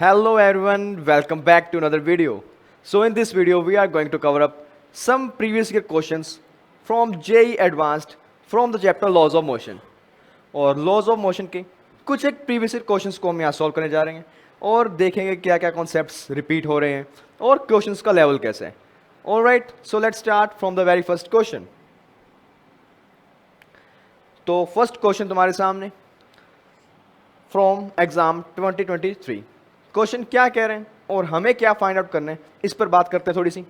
Hello everyone, welcome back to another video. So in this video we are going to cover up some previous year questions from JEE Advanced from the chapter Laws of Motion. और Laws of Motion के कुछ एक previous year questions को हम यहाँ solve करने जा रहे हैं और देखेंगे क्या क्या concepts repeat हो रहे हैं और questions का level कैसे है. Alright, so let's start from the very first question. तो first question तुम्हारे सामने from exam 2023. क्वेश्चन क्या कह रहे हैं और हमें क्या फाइंड आउट करना है इस पर बात करते हैं थोड़ी सी.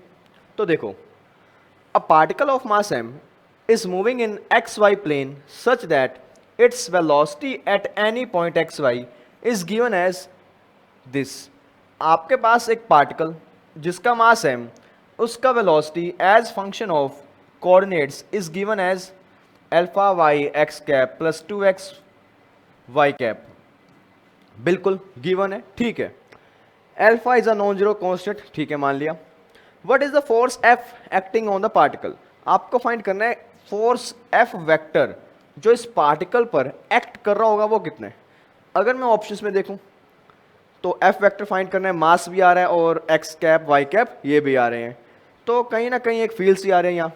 तो देखो, a particle of mass m is moving in x y plane such that its velocity at any point x y is given as this. आपके पास एक पार्टिकल जिसका मास m, उसका velocity as function of coordinates is given as alpha y x cap plus 2x y cap. बिल्कुल given है, ठीक है. Alpha is a non zero constant, ठीक है, मान लिया. What is the force F acting on the particle. आपको find करना है फोर्स एफ वेक्टर जो इस पार्टिकल पर एक्ट कर रहा होगा वो कितने. अगर मैं ऑप्शंस में देखूं तो एफ वेक्टर फाइंड करना है, मास भी आ रहा है और एक्स कैप वाई कैप ये भी आ रहे हैं, तो कहीं ना कहीं एक फील्ड सी आ रहे हैं यहाँ.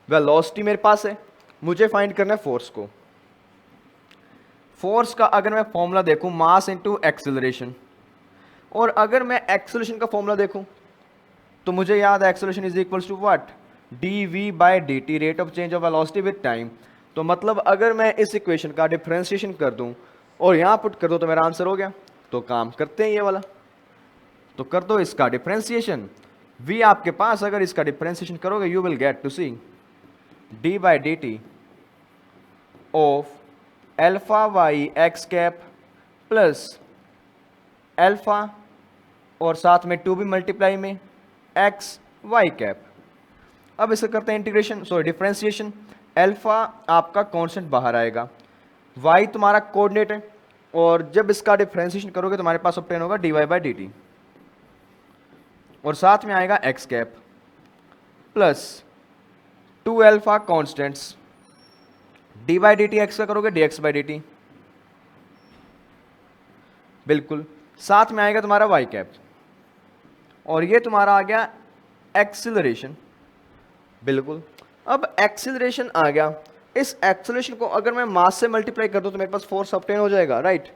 वेलोसिटी मेरे पास है, मुझे फाइंड करना है फोर्स को. फोर्स का अगर मैं फॉर्मूला देखूं मास इनटू एक्सेलरेशन, और अगर मैं एक्सेलरेशन का फॉर्मूला देखूं तो मुझे याद है acceleration is equals to what, d v by D t, rate of change of velocity with time. तो मतलब अगर मैं इस इक्वेशन का डिफरेंशिएशन कर दूं और यहाँ पुट कर दूं तो मेरा आंसर हो गया. तो काम करते हैं ये वाला, तो कर दो इसका डिफरेंशिएशन. वी आपके पास अगर इसका डिफरेंशिएशन करोगे you will get to see d by D t of alpha y x cap plus alpha और साथ में 2 भी मल्टीप्लाई में एक्स वाई कैप. अब इसे करते हैं इंटीग्रेशन, सॉरी डिफरेंशिएशन. अल्फा आपका कांस्टेंट बाहर आएगा, वाई तुम्हारा कोऑर्डिनेट है, और जब इसका डिफरेंशिएशन करोगे तुम्हारे पास ऑब्टेन होगा d y by D T, और साथ में आएगा x cap plus 2 alpha constants, d by D t x का करोगे d x by D t, बिल्कुल. साथ में आएगा तुम्हारा वाई कैप, और ये तुम्हारा आ गया एक्सिलरेशन, बिल्कुल. अब एक्सिलरेशन आ गया, इस एक्सिलरेशन को अगर मैं मास से मल्टीप्लाई कर दूं तो मेरे पास फोर्स ऑब्टेन हो जाएगा, राइट.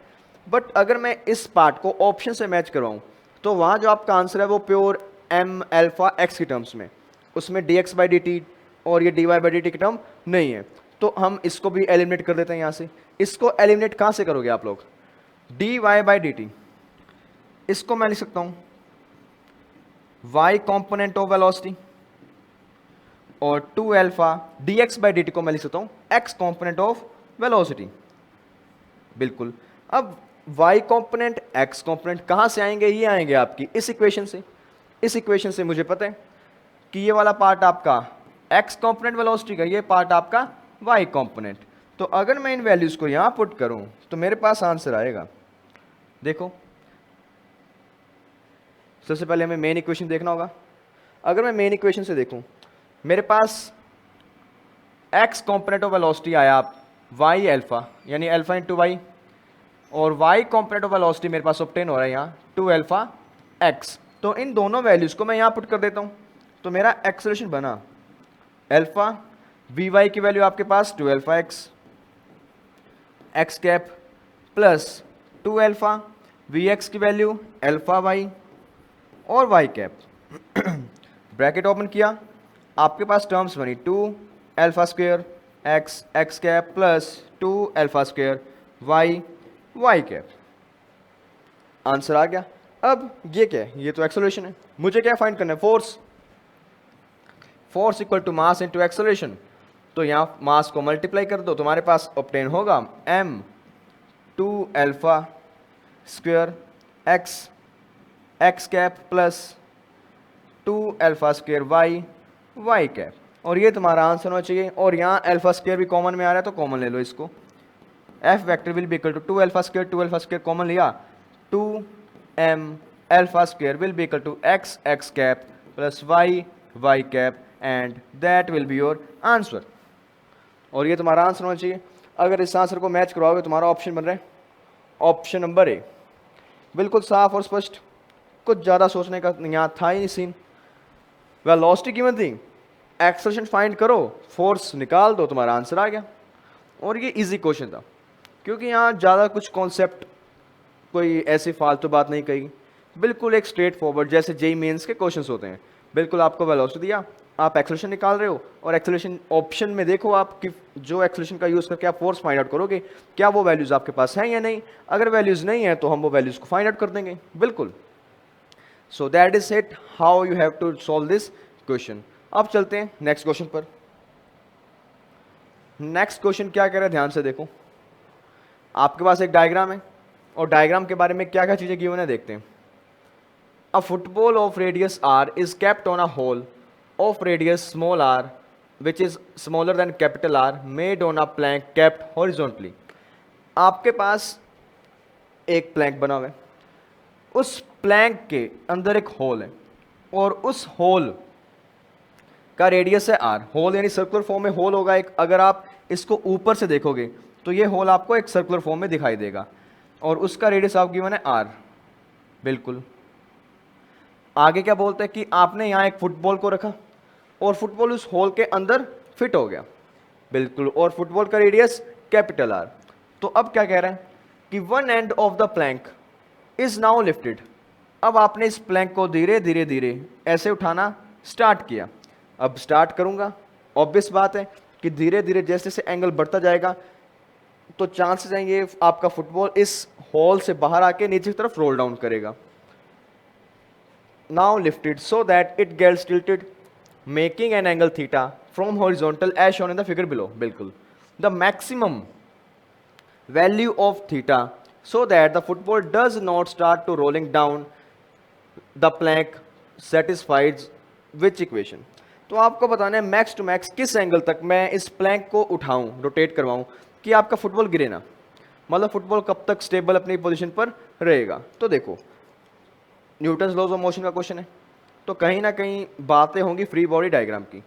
बट अगर मैं इस पार्ट को ऑप्शन से मैच करवाऊं तो वहां जो आपका आंसर है वो प्योर एम अल्फा एक्स की टर्म्स में, उसमें d x by D T और ये d y by D t की टर्म नहीं है. तो हम इसको भी एलिमिनेट कर देते हैं यहाँ से. इसको एलिमिनेट कहाँ से करोगे आप लोग, d y by D t, इसको मैं लिख सकता हूं y कॉम्पोनेंट ऑफ वेलोसिटी, और 2 alpha D x by D T को मैं लिख सकता हूं x कॉम्पोनेंट ऑफ वेलोसिटी, बिल्कुल. अब y कॉम्पोनेंट x कॉम्पोनेंट कहां से आएंगे, ये आएंगे आपकी इस इक्वेशन से. इस इक्वेशन से मुझे पता है कि ये वाला पार्ट आपका x कॉम्पोनेंट वेलोसिटी का, ये पार्ट आपका y कॉम्पोनेंट. तो अगर मैं इन वैल्यूज को यहां पुट करूं तो मेरे पास आंसर आएगा. देखो, सबसे पहले हमें मेन इक्वेशन देखना होगा. अगर मैं मेन इक्वेशन से देखूं, मेरे पास x कॉम्पोनेंट ऑफ वेलोसिटी आया आप y अल्फा, यानी अल्फा इंटू वाई, और y कॉम्पोनेंट ऑफ वेलोसिटी मेरे पास ऑब्टेन हो रहा है यहाँ 2 अल्फा x. तो इन दोनों वैल्यूज को मैं यहाँ पुट कर देता हूँ, तो मेरा एक्सेलरेशन बना अल्फा वी वाई की वैल्यू आपके पास 2 alpha X cap plus 2 alpha V X की वैल्यू अल्फा वाई और वाई कैप. ब्रैकेट ओपन किया, आपके पास टर्म्स बनी 2 alpha square x x cap plus 2 alpha square Y Y cap. Answer आ गया. अब ये क्या है, ये तो एक्सेलरेशन है. मुझे क्या फाइंड करना है, force. Force equal to mass into acceleration. तो यहाँ मास को मल्टीप्लाई कर दो, तुम्हारे पास ऑब्टेन होगा m 2 alpha square x x cap plus 2 alpha square Y Y cap, और ये तुम्हारा आंसर होना चाहिए. और यहाँ अल्फा स्क्वायर भी कॉमन में आ रहा है तो कॉमन ले लो इसको. F vector will be equal to 2 alpha square common लिया, 2 m alpha square will be equal to x x cap plus y Y cap, and that will be your answer. और ये तुम्हारा आंसर होना चाहिए. अगर इस आंसर को match करवाओगे तुम्हारा ऑप्शन बन रहा है ऑप्शन नंबर ए. बिल्कुल साफ और स्पष्ट, कुछ ज़्यादा सोचने का यहाँ था ही नहीं सीन। वेलोसिटी गिवन थी, एक्सेलरेशन फाइंड करो, फोर्स निकाल दो, तुम्हारा आंसर आ गया। और ये इजी क्वेश्चन था क्योंकि यहाँ ज़्यादा कुछ कॉन्सेप्ट, कोई ऐसी फालतू बात नहीं कही, बिल्कुल एक स्ट्रेट फॉरवर्ड जैसे जेई मेंस के क्वेश्चंस होते हैं। बिल्कुल आपको वेलोसिटी दिया, आप एक्सेलरेशन निकाल रहे हो, और एक्सेलरेशन ऑप्शन में देखो आप कि जो एक्सेलरेशन का यूज़ करके आप फोर्स फाइंड आउट करोगे, क्या वो वैल्यूज़ आपके पास हैं या नहीं। अगर वैल्यूज़ नहीं है तो हम वो वैल्यूज़ को फाइंड आउट कर देंगे। बिल्कुल, so that is it how you have to solve this question. अब चलते हैं नेक्स्ट क्वेश्चन पर। नेक्स्ट क्वेश्चन क्या कह रहा है, ध्यान से देखो। आपके पास एक डायग्राम है और डायग्राम के बारे में क्या क्या चीज़ें गिवन है देखते हैं। A football of radius r is kept on a hole of radius small r which is smaller than capital r made on a plank kept horizontally. आपके पास एक प्लैंक बना हुआ है, उस प्लैंक के अंदर एक होल है और उस होल का रेडियस है आर। होल यानी सर्कुलर फॉर्म में होल होगा एक, अगर आप इसको ऊपर से देखोगे तो ये होल आपको एक सर्कुलर फॉर्म में दिखाई देगा और उसका रेडियस आप गिवन है आर। बिल्कुल, आगे क्या बोलते हैं कि आपने यहाँ एक फुटबॉल को रखा और फुटबॉल उस होल के अंदर फिट हो गया। बिल्कुल, और फुटबॉल का रेडियस कैपिटल आर। तो अब क्या कह रहे हैं कि one end of the plank is now lifted. अब आपने इस प्लैंक को धीरे धीरे धीरे ऐसे उठाना स्टार्ट किया। अब स्टार्ट करूंगा, ऑब्वियस बात है कि धीरे धीरे जैसे जैसे एंगल बढ़ता जाएगा तो चांसेस हैं ये आपका फुटबॉल इस होल से बाहर आके नीचे की तरफ रोल डाउन करेगा। Now lifted so that it gets tilted making an angle theta from horizontal as shown in the figure below. बिल्कुल, the maximum value of theta so that the football does not start to rolling down the plank satisfies which equation। तो आपको बताना है max to max किस angle तक मैं इस Planck को उठाऊं, रोटेट करवाऊं कि आपका फुटबॉल गिरे ना, मतलब फुटबॉल कब तक स्टेबल अपनी पोजीशन पर रहेगा। तो देखो, न्यूटन्स लॉज ऑफ मोशन का क्वेश्चन है तो कहीं ना कहीं बातें होंगी फ्री बॉडी डायग्राम की।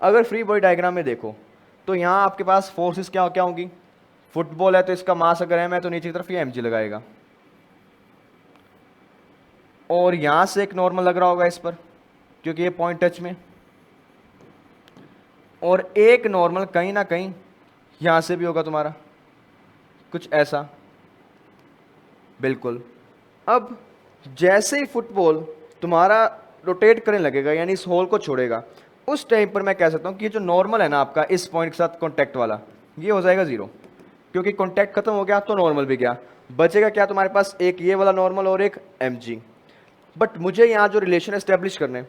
अगर फ्री बॉडी डायग्राम में देखो तो यहाँ आपके पास फोर्सेस क्या क्या होंगी। फुटबॉल है तो इसका मास अगर एम है तो नीचे की तरफ ये एम जी लगाएगा, और यहां से एक नॉर्मल लग रहा होगा इस पर क्योंकि ये पॉइंट टच में, और एक नॉर्मल कहीं ना कहीं यहां से भी होगा तुम्हारा कुछ ऐसा। बिल्कुल, अब जैसे ही फुटबॉल तुम्हारा रोटेट करने लगेगा यानी इस होल को छोड़ेगा, उस टाइम पर मैं कह सकता हूं कि ये जो नॉर्मल है ना आपका इस पॉइंट के साथ कॉन्टैक्ट वाला, ये हो जाएगा जीरो क्योंकि कॉन्टैक्ट खत्म हो गया तो नॉर्मल भी गया। बचेगा क्या तुम्हारे पास, एक ये वाला नॉर्मल और एक mg। बट मुझे यहाँ जो रिलेशन एस्टेब्लिश करने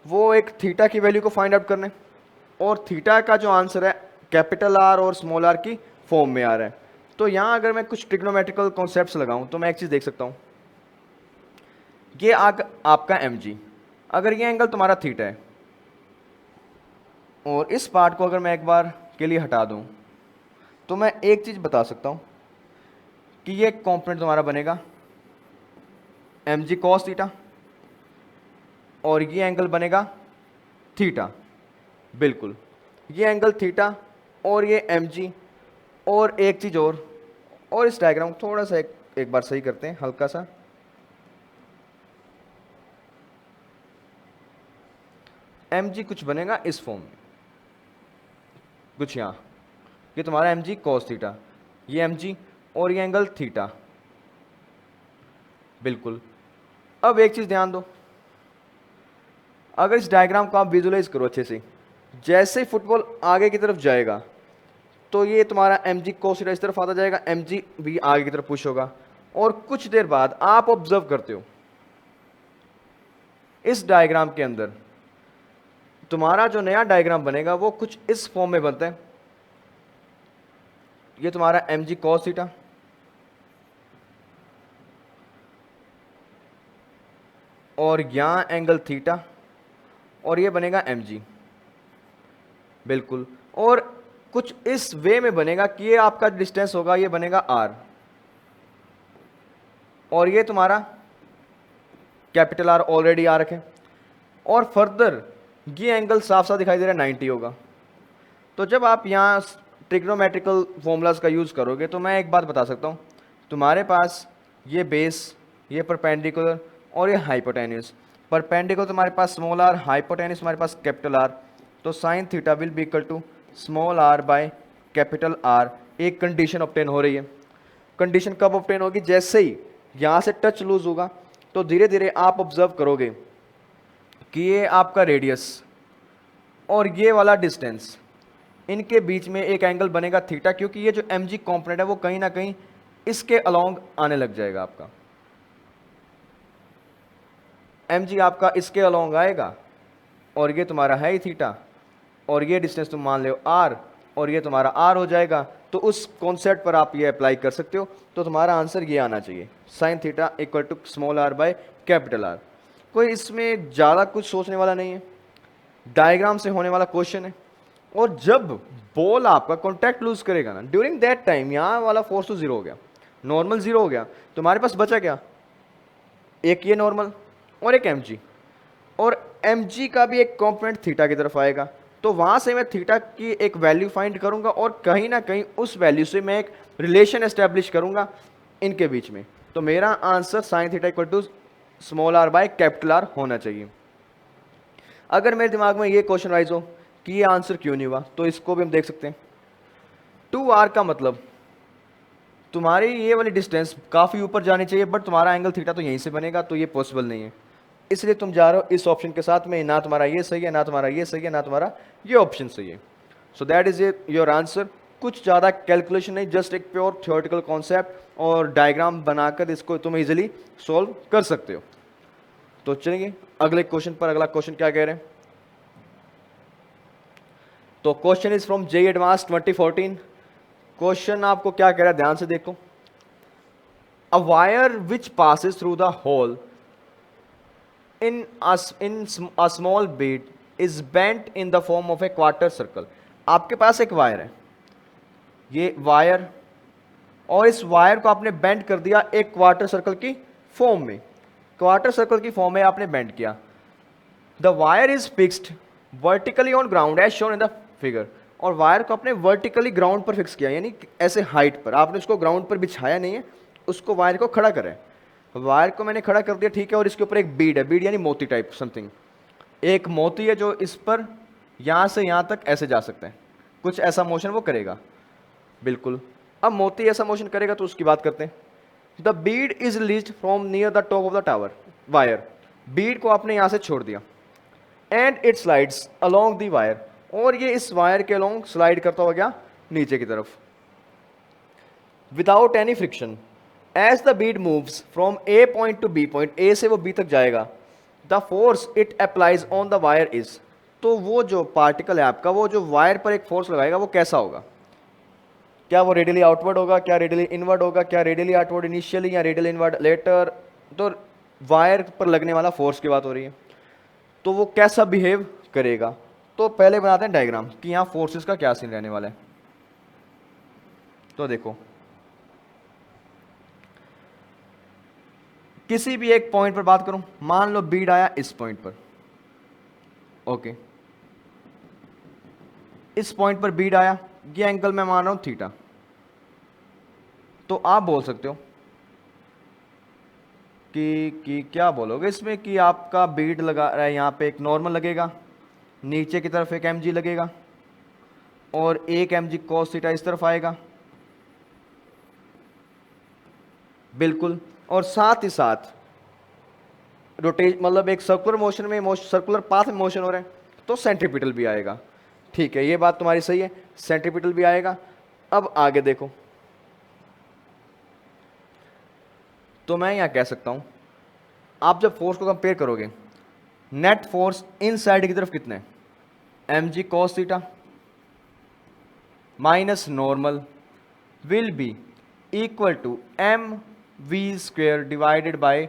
वो एक थीटा की वैल्यू को फाइंड आउट करने, और थीटा का जो आंसर है कैपिटल आर और स्मॉल आर की फॉर्म में आ रहा है। तो यहाँ अगर मैं कुछ ट्रिग्नोमेट्रिकल कॉन्सेप्ट्स लगाऊं तो मैं एक चीज़ देख सकता हूँ, ये आपका mg, अगर ये एंगल तुम्हारा थीटा है और इस पार्ट को अगर मैं एक बार के लिए हटा दूं तो मैं एक चीज़ बता सकता हूं कि ये कंपोनेंट तुम्हारा बनेगा mg cos थीटा और ये एंगल बनेगा थीटा। बिल्कुल, ये एंगल थीटा और ये mg, और एक चीज़ और इस डायग्राम को थोड़ा सा एक बार सही करते हैं हल्का सा। mg कुछ बनेगा इस फॉर्म में, कुछ यहाँ, ये तुम्हारा mg cos थीटा, ये mg और ये एंगल थीटा। बिल्कुल, अब एक चीज़ ध्यान दो, अगर इस डायग्राम को आप विजुलाइज करो अच्छे से, जैसे ही फुटबॉल आगे की तरफ जाएगा तो ये तुम्हारा mg cos थीटा इस तरफ आता जाएगा, mg भी आगे की तरफ पुश होगा, और कुछ देर बाद आप ऑब्जर्व करते हो इस डायग्राम के अंदर तुम्हारा जो नया डायग्राम बनेगा वो कुछ इस फॉर्म में बनता है। ये तुम्हारा mg cos थीटा और यहाँ एंगल थीटा और ये बनेगा mg। बिल्कुल, और कुछ इस वे में बनेगा कि ये आपका डिस्टेंस होगा, ये बनेगा r, और ये तुम्हारा कैपिटल R ऑलरेडी आ रखे, और फर्दर ये एंगल साफ साफ दिखाई दे रहा है 90 होगा। तो जब आप यहाँ ट्रिग्नोमेट्रिकल फॉर्मूलाज का यूज़ करोगे तो मैं एक बात बता सकता हूँ, तुम्हारे पास ये बेस ये परपेंडिकुलर और ये हाइपोटेन्यूस। परपेंडिकुलर तुम्हारे पास स्मॉल आर, हाइपोटेन्यूस तुम्हारे पास कैपिटल आर, तो sine theta will be equal to small r by capital r. एक कंडीशन ऑब्टेन हो रही है। कंडीशन कब ऑब्टेन होगी? जैसे ही यहाँ से टच लूज होगा तो धीरे धीरे आप ऑब्जर्व करोगे कि ये आपका रेडियस और ये वाला डिस्टेंस, इनके बीच में एक एंगल बनेगा थीटा, क्योंकि ये जो एम जी कॉम्पोनेंट है वो कहीं ना कहीं इसके अलोंग आने लग जाएगा। आपका एम जी आपका इसके अलोंग आएगा और ये तुम्हारा है ही थीटा, और ये डिस्टेंस तुम मान लो आर, और ये तुम्हारा आर हो जाएगा। तो उस कॉन्सेप्ट पर आप ये अप्लाई कर सकते हो। तो तुम्हारा आंसर ये आना चाहिए, sine theta equal to small r by capital r. कोई इसमें ज़्यादा कुछ सोचने वाला नहीं है, डायग्राम से होने वाला क्वेश्चन है। और जब बॉल आपका कॉन्टैक्ट लूज करेगा ना, ड्यूरिंग दैट टाइम यहाँ वाला फोर्स तो जीरो हो गया, नॉर्मल जीरो हो गया, तुम्हारे पास बचा क्या? एक ये नॉर्मल और एक एम, और एम का भी एक कॉम्पोनेंट थीटा की तरफ आएगा। तो वहाँ से मैं थीटा की एक वैल्यू फाइंड करूँगा और कहीं ना कहीं उस वैल्यू से मैं एक रिलेशन एस्टेब्लिश करूँगा इनके बीच में। तो मेरा answer sine theta equal to small r by capital r होना चाहिए। अगर मेरे दिमाग में ये क्वेश्चन राइज हो कि ये आंसर क्यों नहीं हुआ, तो इसको भी हम देख सकते हैं। 2r का मतलब तुम्हारी ये वाली डिस्टेंस काफ़ी ऊपर जानी चाहिए, बट तुम्हारा एंगल थीटा तो यहीं से बनेगा, तो ये पॉसिबल नहीं है। इसलिए तुम जा रहे हो इस ऑप्शन के साथ में, ना तुम्हारा ये सही है, ना तुम्हारा ये सही है, ना तुम्हारा ये ऑप्शन सही है। सो दैट इज योर आंसर। कुछ ज़्यादा कैलकुलेशन नहीं, जस्ट एक प्योर थ्योरेटिकल कॉन्सेप्ट और डायग्राम बनाकर इसको तुम इजीली सॉल्व कर सकते हो। तो चलिए अगले क्वेश्चन पर। अगला क्वेश्चन क्या कह रहे हैं? तो question is from JEE advanced 2014। Question आपको क्या कह रहा है, ध्यान से देखो। A wire which passes through the hole in a small bead is bent in the form of a quarter circle। आपके पास एक वायर है, ये वायर, और इस वायर को आपने बेंड कर दिया एक क्वार्टर सर्कल की फॉर्म में। क्वार्टर सर्कल की फॉर्म में आपने बेंड किया। The wire is fixed vertically on ground as shown in the figure. और वायर को आपने वर्टिकली ग्राउंड पर फिक्स किया, यानी ऐसे हाइट पर। आपने उसको ग्राउंड पर बिछाया नहीं है, उसको वायर को खड़ा करें। वायर को मैंने खड़ा कर दिया, ठीक है, और इसके ऊपर एक बीड है, बीड यानी मोती टाइप समथिंग। एक मोती है जो इस पर यहाँ से यहाँ तक ऐसे जा सकता है, कुछ ऐसा मोशन वो करेगा। बिल्कुल, अब मोती ऐसा मोशन करेगा तो उसकी बात करते हैं। The Beed is released from near the top of the tower. Wire, Beed को आपने यहाँ से छोड़ दिया, and it slides along the wire, और ये इस वायर के अलोंग स्लाइड करता हुआ गया नीचे की तरफ without any friction. As the bead moves from A point to B point, A से वो बी तक जाएगा, the force it applies on the wire is. तो वो जो पार्टिकल है आपका, वो जो वायर पर एक फोर्स लगाएगा वो कैसा होगा? क्या वो रेडियली आउटवर्ड होगा, क्या रेडियली इनवर्ड होगा, क्या रेडियली आउटवर्ड इनिशियली या रेडियली इनवर्ड लेटर? तो वायर पर लगने वाला फोर्स की बात हो रही है, तो वो कैसा बिहेव करेगा। तो पहले बनाते हैं डायग्राम कि यहाँ फोर्सेस का क्या सीन रहने वाला है। तो देखो, किसी भी एक पॉइंट पर बात करूं, मान लो बीड आया इस पॉइंट पर, ओके, इस पॉइंट पर बीड आया, ये एंगल मैं मान रहा हूं थीटा। तो आप बोल सकते हो कि क्या बोलोगे इसमें, कि आपका बीड लगा रहा है, यहाँ पे एक नॉर्मल लगेगा, नीचे की तरफ एक mg लगेगा, और एक mg cos थीटा इस तरफ आएगा। बिल्कुल, और साथ ही साथ रोटेट, मतलब एक सर्कुलर मोशन में, सर्कुलर पाथ में मोशन हो रहा है, तो सेंट्रीपिटल भी आएगा। ठीक है, ये बात तुम्हारी सही है, सेंट्रीपिटल भी आएगा। अब आगे देखो, तो मैं यहां कह सकता हूं, आप जब फोर्स को कंपेयर करोगे, नेट फोर्स इन साइड की तरफ कितना है, mg cos theta minus normal will be equal to M V square divided by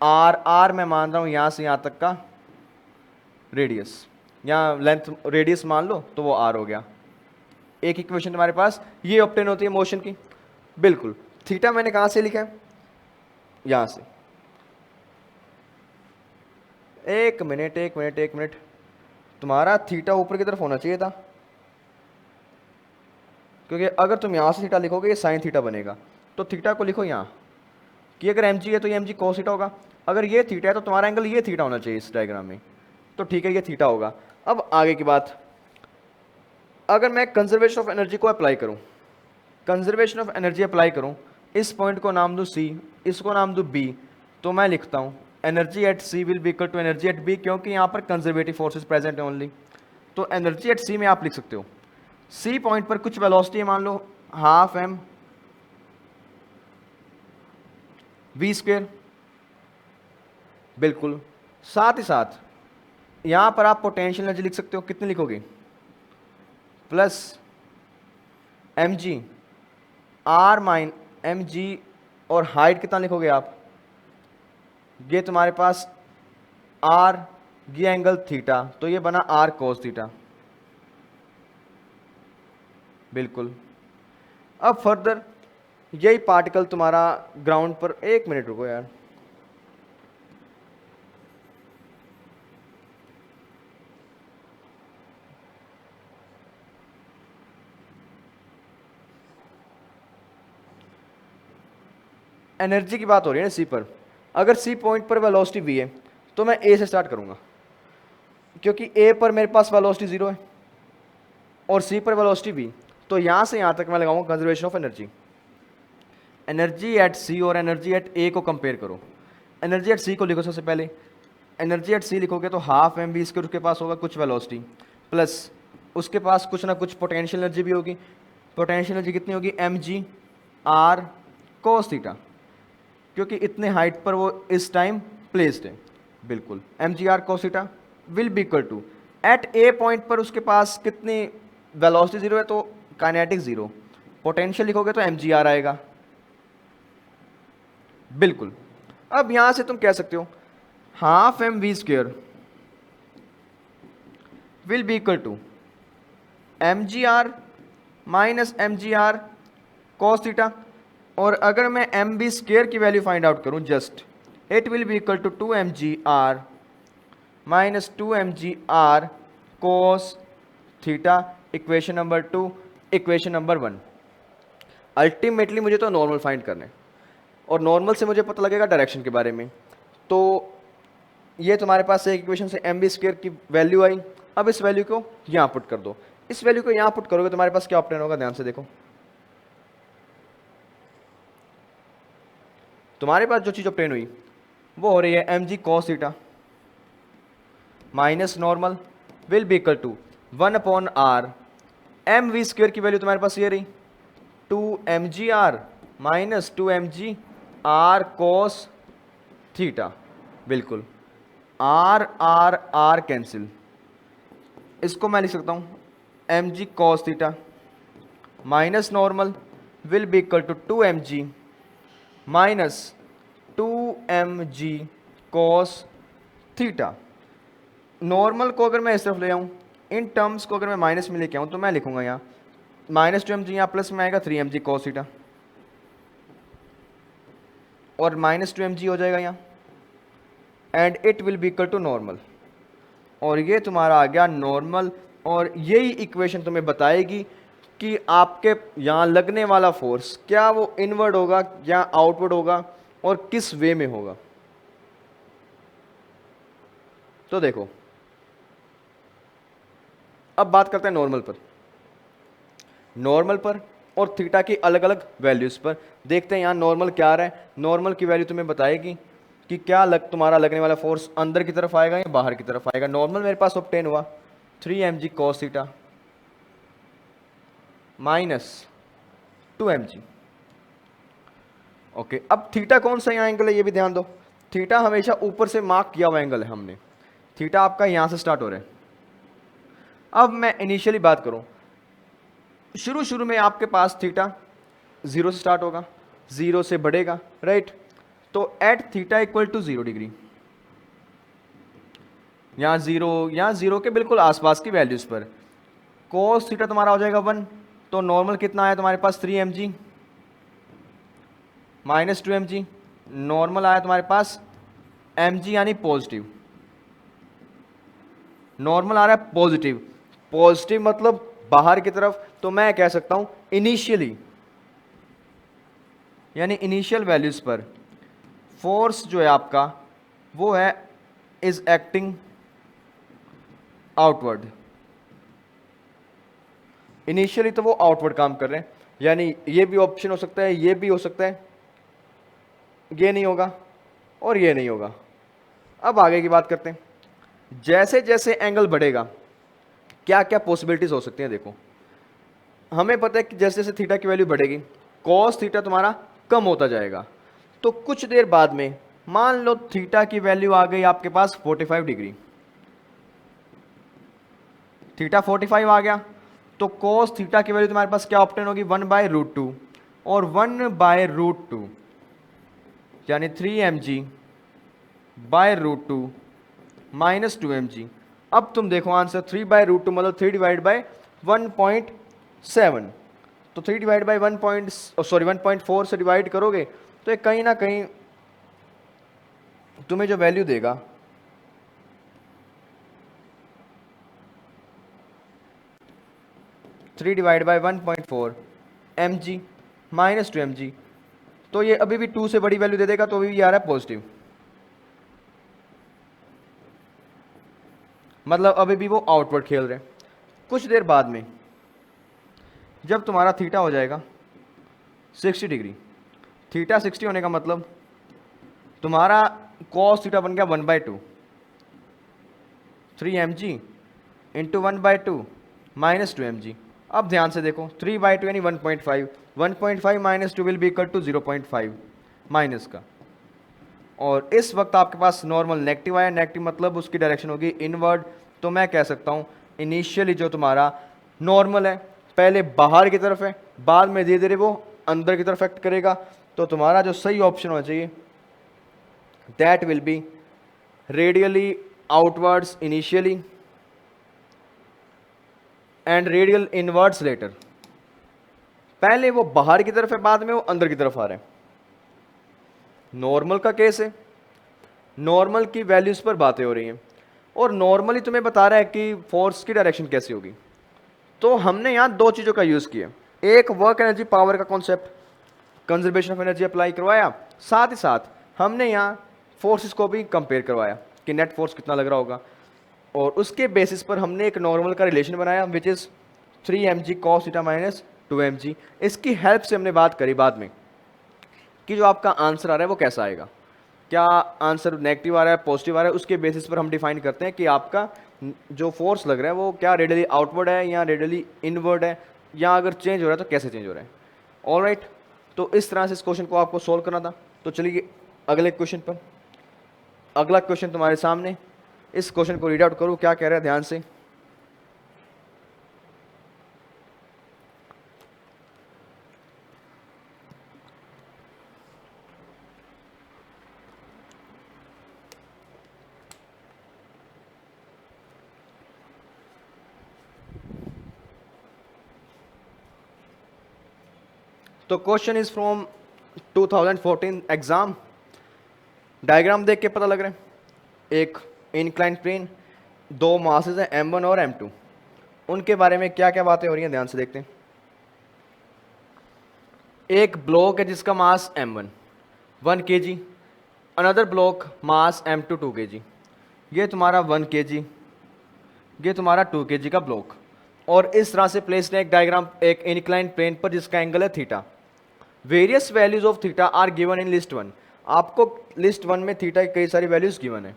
R. R मैं मान रहा हूं यहां से यहां तक का रेडियस, यहां लेंथ रेडियस मान लो, तो वो आर हो गया। एक इक्वेशन तुम्हारे पास ये ऑब्टेन होती है मोशन की। बिल्कुल, थीटा मैंने कहां से लिखा है, यहां से। एक मिनट, तुम्हारा थीटा ऊपर की तरफ होना चाहिए था, क्योंकि अगर तुम यहां से थीटा लिखोगे ये साइन थीटा बनेगा। तो थीटा को लिखो यहां, कि अगर एम जी है तो ये एम जी कॉस थीटा होगा, अगर ये थीटा है तो तुम्हारा एंगल ये थीटा होना चाहिए इस डायग्राम में, तो ठीक है ये थीटा होगा। अब आगे की बात, अगर मैं कंजर्वेशन ऑफ एनर्जी को अप्लाई करूं, कंजर्वेशन ऑफ एनर्जी अप्लाई करूं, इस पॉइंट को नाम दूं सी, इसको नाम दूं बी, तो मैं लिखता हूं energy at C will be equal to energy at B, क्योंकि यहां पर कंजर्वेटिव फोर्सेस प्रेजेंट है ओनली। तो एनर्जी एट सी में आप लिख सकते हो, सी पॉइंट पर कुछ वेलोसिटी है, मान लो हाफ एम वी स्क्वेयर, बिल्कुल। साथ ही साथ यहां पर आप पोटेंशियल एनर्जी लिख सकते हो, कितनी लिखोगे, plus M G R minus M G, और हाइट कितना लिखोगे आप, ये तुम्हारे पास आर, ये एंगल थीटा, तो ये बना आर कोस थीटा, बिल्कुल। अब फर्दर यही पार्टिकल तुम्हारा ग्राउंड पर, एक मिनट रुको यार, एनर्जी की बात हो रही है ना सी पर, अगर सी पॉइंट पर वेलोसिटी वी है तो मैं ए से स्टार्ट करूंगा, क्योंकि ए पर मेरे पास वेलोसिटी जीरो है और सी पर वेलोसिटी वी, तो यहां से यहां तक मैं लगाऊंगा conservation of energy. Energy at C और एनर्जी एट ए को कंपेयर करो। एनर्जी एट सी को लिखो सबसे पहले, एनर्जी एट सी लिखोगे तो हाफ एम बी इसके उसके पास होगा कुछ वेलोसिटी, प्लस उसके पास कुछ ना कुछ पोटेंशियल एनर्जी भी होगी। पोटेंशियल एनर्जी कितनी होगी, M G R cos theta, क्योंकि इतने हाइट पर वो इस टाइम प्लेस्ड है, बिल्कुल। M G R cos theta will be equal to, at a point पर उसके पास कितनी वेलोसिटी जीरो है तो काइनेटिक जीरो, पोटेंशियल लिखोगे तो एम जी आर आएगा, बिल्कुल। अब यहां से तुम कह सकते हो half M V square will be equal to M G R minus M G R cos theta, और अगर मैं एम बी स्क्वेयर की वैल्यू फाइंड आउट करूं just, it will be equal to 2 M G R minus 2 M G R cos theta, equation number 2, equation number 1। Ultimately मुझे तो normal find करना है, और नॉर्मल से मुझे पता लगेगा डायरेक्शन के बारे में। तो ये तुम्हारे पास एक इक्वेशन से एम बी स्क्वेयर की वैल्यू आई, अब इस वैल्यू को यहाँ पुट कर दो, इस वैल्यू को यहाँ पुट करोगे तुम्हारे पास क्या ऑप्टेन होगा, ध्यान से देखो। तुम्हारे पास जो चीज़ ऑप्टेन हुई वो हो रही है M G cos theta minus normal will be equal to 1/r, M V square की वैल्यू तुम्हारे पास ये रही 2 M G R minus 2 M G R cos theta, बिल्कुल। आर आर आर कैंसिल, इसको मैं लिख सकता हूँ M G cos theta minus normal will be equal to 2 M G minus 2 M G cos theta. Normal को अगर मैं इस तरफ ले आऊँ, इन टर्म्स को अगर मैं माइनस में लेके आऊँ तो मैं लिखूंगा यहाँ माइनस 2 एम जी, यहाँ प्लस में आएगा 3 एम जी कॉस थीटा, और माइनस 2 एम जी हो जाएगा यहाँ, and it will be equal to normal, और ये तुम्हारा आ गया नॉर्मल। और यही इक्वेशन तुम्हें बताएगी कि आपके यहाँ लगने वाला फोर्स क्या वो इनवर्ड होगा या आउटवर्ड होगा और किस वे में होगा। तो देखो अब बात करते हैं नॉर्मल पर, नॉर्मल पर और थीटा की अलग अलग वैल्यूज पर। देखते हैं यहाँ नॉर्मल क्या आ रहा है। नॉर्मल की वैल्यू तुम्हें बताएगी कि क्या तुम्हारा लगने वाला फोर्स अंदर की तरफ आएगा या बाहर की तरफ आएगा। नॉर्मल मेरे पास ऑब्टेन हुआ 3 M G cos theta minus 2 M G. Okay, अब थीटा कौन सा यहाँ एंगल है ये भी ध्यान दो। थीटा हमेशा ऊपर से मार्क किया हुआ एंगल है हमने, थीटा आपका यहाँ से स्टार्ट हो रहा है। अब मैं इनिशियली बात करूँ, शुरू में आपके पास थीटा 0 से स्टार्ट होगा, 0 से बढ़ेगा, राइट। तो at theta equal to 0 degree, यहाँ 0 के बिल्कुल आसपास की वैल्यूज पर कोस थीटा तुम्हारा हो जाएगा 1। तो नॉर्मल कितना आया तुम्हारे पास 3 M G minus 2 M G, normal आया तुम्हारे पास एम जी यानी पॉजिटिव, नॉर्मल आ रहा है पॉजिटिव, पॉजिटिव मतलब बाहर की तरफ। तो मैं कह सकता हूं इनिशियली यानी इनिशियल वैल्यूज पर फोर्स जो है आपका वो है इज एक्टिंग आउटवर्ड। इनिशियली तो वो आउटवर्ड काम कर रहे हैं, यानी ये भी ऑप्शन हो सकता है, ये भी हो सकता है, ये नहीं होगा और ये नहीं होगा। अब आगे की बात करते हैं, जैसे जैसे एंगल बढ़ेगा क्या क्या पॉसिबिलिटीज हो सकती हैं। देखो हमें पता है कि जैसे जैसे थीटा की वैल्यू बढ़ेगी कॉस थीटा तुम्हारा कम होता जाएगा। तो कुछ देर बाद में मान लो थीटा की वैल्यू आ गई आपके पास 45 डिग्री, थीटा 45 आ गया तो कॉस थीटा की वैल्यू तुम्हारे पास क्या ऑप्टेन होगी 1/√2 और 1/√2 यानी 3mg/√2 माइनस 2mg। अब तुम देखो आंसर 3/√2 मतलब 3/1.7, तो 1.4 से डिवाइड करोगे तो ये कहीं ना कहीं तुम्हें जो वैल्यू देगा (3/1.4 mg माइनस 2mg), तो ये अभी भी 2 से बड़ी वैल्यू दे देगा तो अभी भी आ रहा है पॉजिटिव, मतलब अभी भी वो आउटवर्ड खेल रहे हैं। कुछ देर बाद में जब तुम्हारा थीटा हो जाएगा 60 डिग्री, थीटा 60 होने का मतलब तुम्हारा कॉस थीटा बन गया 1/2, 3mg इंटू 1/2 माइनस 2mg। अब ध्यान से देखो 3/2 यानी 1.5, 1.5 minus 2 will be equal to 0.5 minus का, और इस वक्त आपके पास नॉर्मल नेगेटिव आया, नेगेटिव मतलब उसकी डायरेक्शन होगी इनवर्ड। तो मैं कह सकता हूँ इनिशियली जो तुम्हारा नॉर्मल है पहले बाहर की तरफ है, बाद में धीरे धीरे वो अंदर की तरफ एक्ट करेगा। तो तुम्हारा जो सही ऑप्शन होना चाहिए that will be radially outwards initially and radial inwards later. पहले वो बाहर की तरफ है, बाद में वो अंदर की तरफ आ रहे हैं। नॉर्मल का केस है, नॉर्मल की वैल्यूज पर बातें हो रही हैं और नॉर्मली तुम्हें बता रहा है कि फोर्स की डायरेक्शन कैसी होगी। तो हमने यहाँ दो चीज़ों का यूज़ किया, एक वर्क एनर्जी पावर का concept conservation of energy apply करवाया, साथ ही साथ हमने यहाँ फोर्सेस को भी कंपेयर करवाया कि नेट फोर्स कितना लग रहा होगा, और उसके बेसिस पर हमने एक नॉर्मल का रिलेशन बनाया which is 3mg cos theta minus 2mg। इसकी हेल्प से हमने बात करी बाद में कि जो आपका आंसर आ रहा है वो कैसा आएगा, क्या आंसर नेगेटिव आ रहा है पॉजिटिव आ रहा है, उसके बेसिस पर हम डिफाइन करते हैं कि आपका जो फोर्स लग रहा है वो क्या रेडियली आउटवर्ड है या रेडियली इनवर्ड है, या अगर चेंज हो रहा है तो कैसे चेंज हो रहा है। ऑलराइट, तो इस तरह से इस क्वेश्चन को आपको सोल्व करना था। तो चलिए अगले क्वेश्चन पर। अगला क्वेश्चन तुम्हारे सामने, इस क्वेश्चन को रीड आउट करो, क्या कह रहा है ध्यान से। तो question is from 2014 exam. Diagram देख के पता लग रहा है, एक इंक्लाइंड प्लेन, दो मासेस हैं m1 और m2, उनके बारे में क्या क्या बातें हो रही हैं ध्यान से देखते हैं। एक ब्लॉक है जिसका मास m1 1 kg, अनदर ब्लॉक मास m2 2 kg, ये तुम्हारा 1 kg, ये तुम्हारा 2 kg का ब्लॉक, और इस तरह से प्लेस्ड है एक डायग्राम एक इंक्लाइंड प्लेन पर जिसका एंगल है theta. Various values of theta are given in list 1। आपको लिस्ट 1 में थीटा की कई सारी वैल्यूज गिवन है।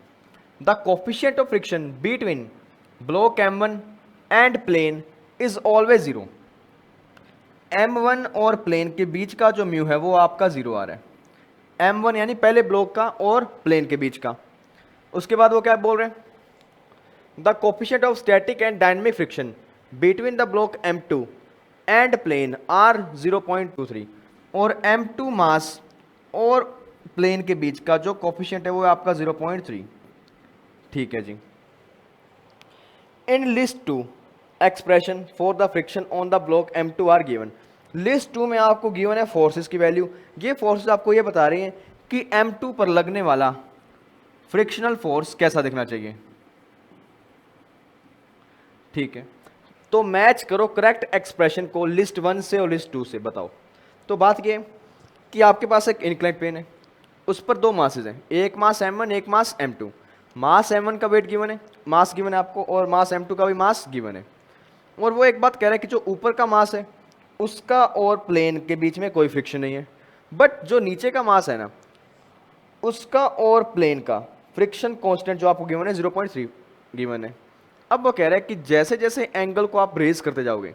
The coefficient of friction between block m1 and plane is always 0। m1 और प्लेन के बीच का जो म्यू है वो आपका 0 आ रहा है, m1 यानी पहले ब्लॉक का और प्लेन के बीच का। उसके बाद वो क्या बोल रहे हैं, the coefficient of static and dynamic friction between the block m2 and plane are 0.23, और m2 मास और प्लेन के बीच का जो कोफिशिएंट है वो आपका 0.3। ठीक है जी। In list 2 expression for the friction on the block m2 are given. List 2 में आपको गिवन है फोर्सेस की वैल्यू। ये फोर्सेस आपको ये बता रही हैं कि m2 पर लगने वाला फ्रिक्शनल फोर्स कैसा दिखना चाहिए। ठीक है, तो मैच करो करेक्ट एक्सप्रेशन को लिस्ट 1 से और लिस्ट 2 से, बताओ। तो बात ये कि आपके पास एक इंक्लाइंड प्लेन है, उस पर दो मासेज हैं, एक मास m1 एक मास m2। मास m1 का वेट गिवन है, मास गिवन है आपको, और मास m2 का भी मास गिवन है। और वो एक बात कह रहा है कि जो ऊपर का मास है उसका और प्लेन के बीच में कोई फ्रिक्शन नहीं है, बट जो नीचे का मास है ना उसका और प्लेन का फ्रिक्शन कांस्टेंट जो आपको गिवन है 0.3 गिवन है। अब वो कह रहा है कि जैसे जैसे एंगल को आप रेज करते जाओगे,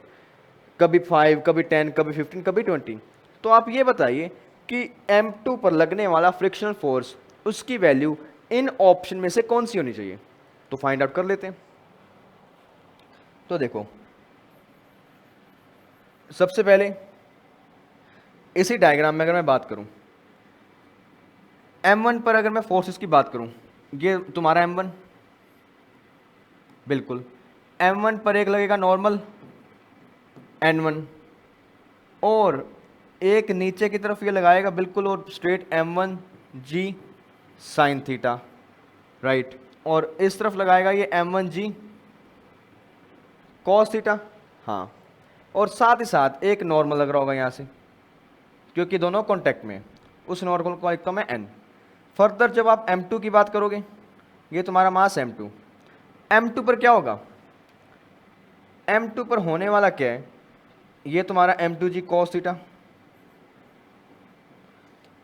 कभी 5 कभी 10 कभी 15 कभी 20, तो आप ये बताइए कि m2 पर लगने वाला फ्रिक्शनल फोर्स उसकी वैल्यू इन ऑप्शन में से कौन सी होनी चाहिए। तो फाइंड आउट कर लेते हैं। तो देखो, सबसे पहले इसी डायग्राम में अगर मैं बात करूं, m1 पर अगर मैं फोर्सेस की बात करूं, ये तुम्हारा m1, बिल्कुल m1 पर एक लगेगा नॉर्मल n1, और एक नीचे की तरफ ये लगाएगा बिल्कुल और straight m1 g sine theta, right, और इस तरफ लगाएगा ये m1 g कॉस थीटा, हाँ, और साथ ही साथ एक नॉर्मल लग रहा होगा यहाँ से, क्योंकि दोनों कॉन्टैक्ट में, उस नॉर्मल को लिखता हूँ मैं n। फर्दर जब आप m2 की बात करोगे, ये तुम्हारा मास m2, m2 पर क्या होगा, m2 पर होने वाला क्या है, ये तुम्हारा m2g cos थीटा,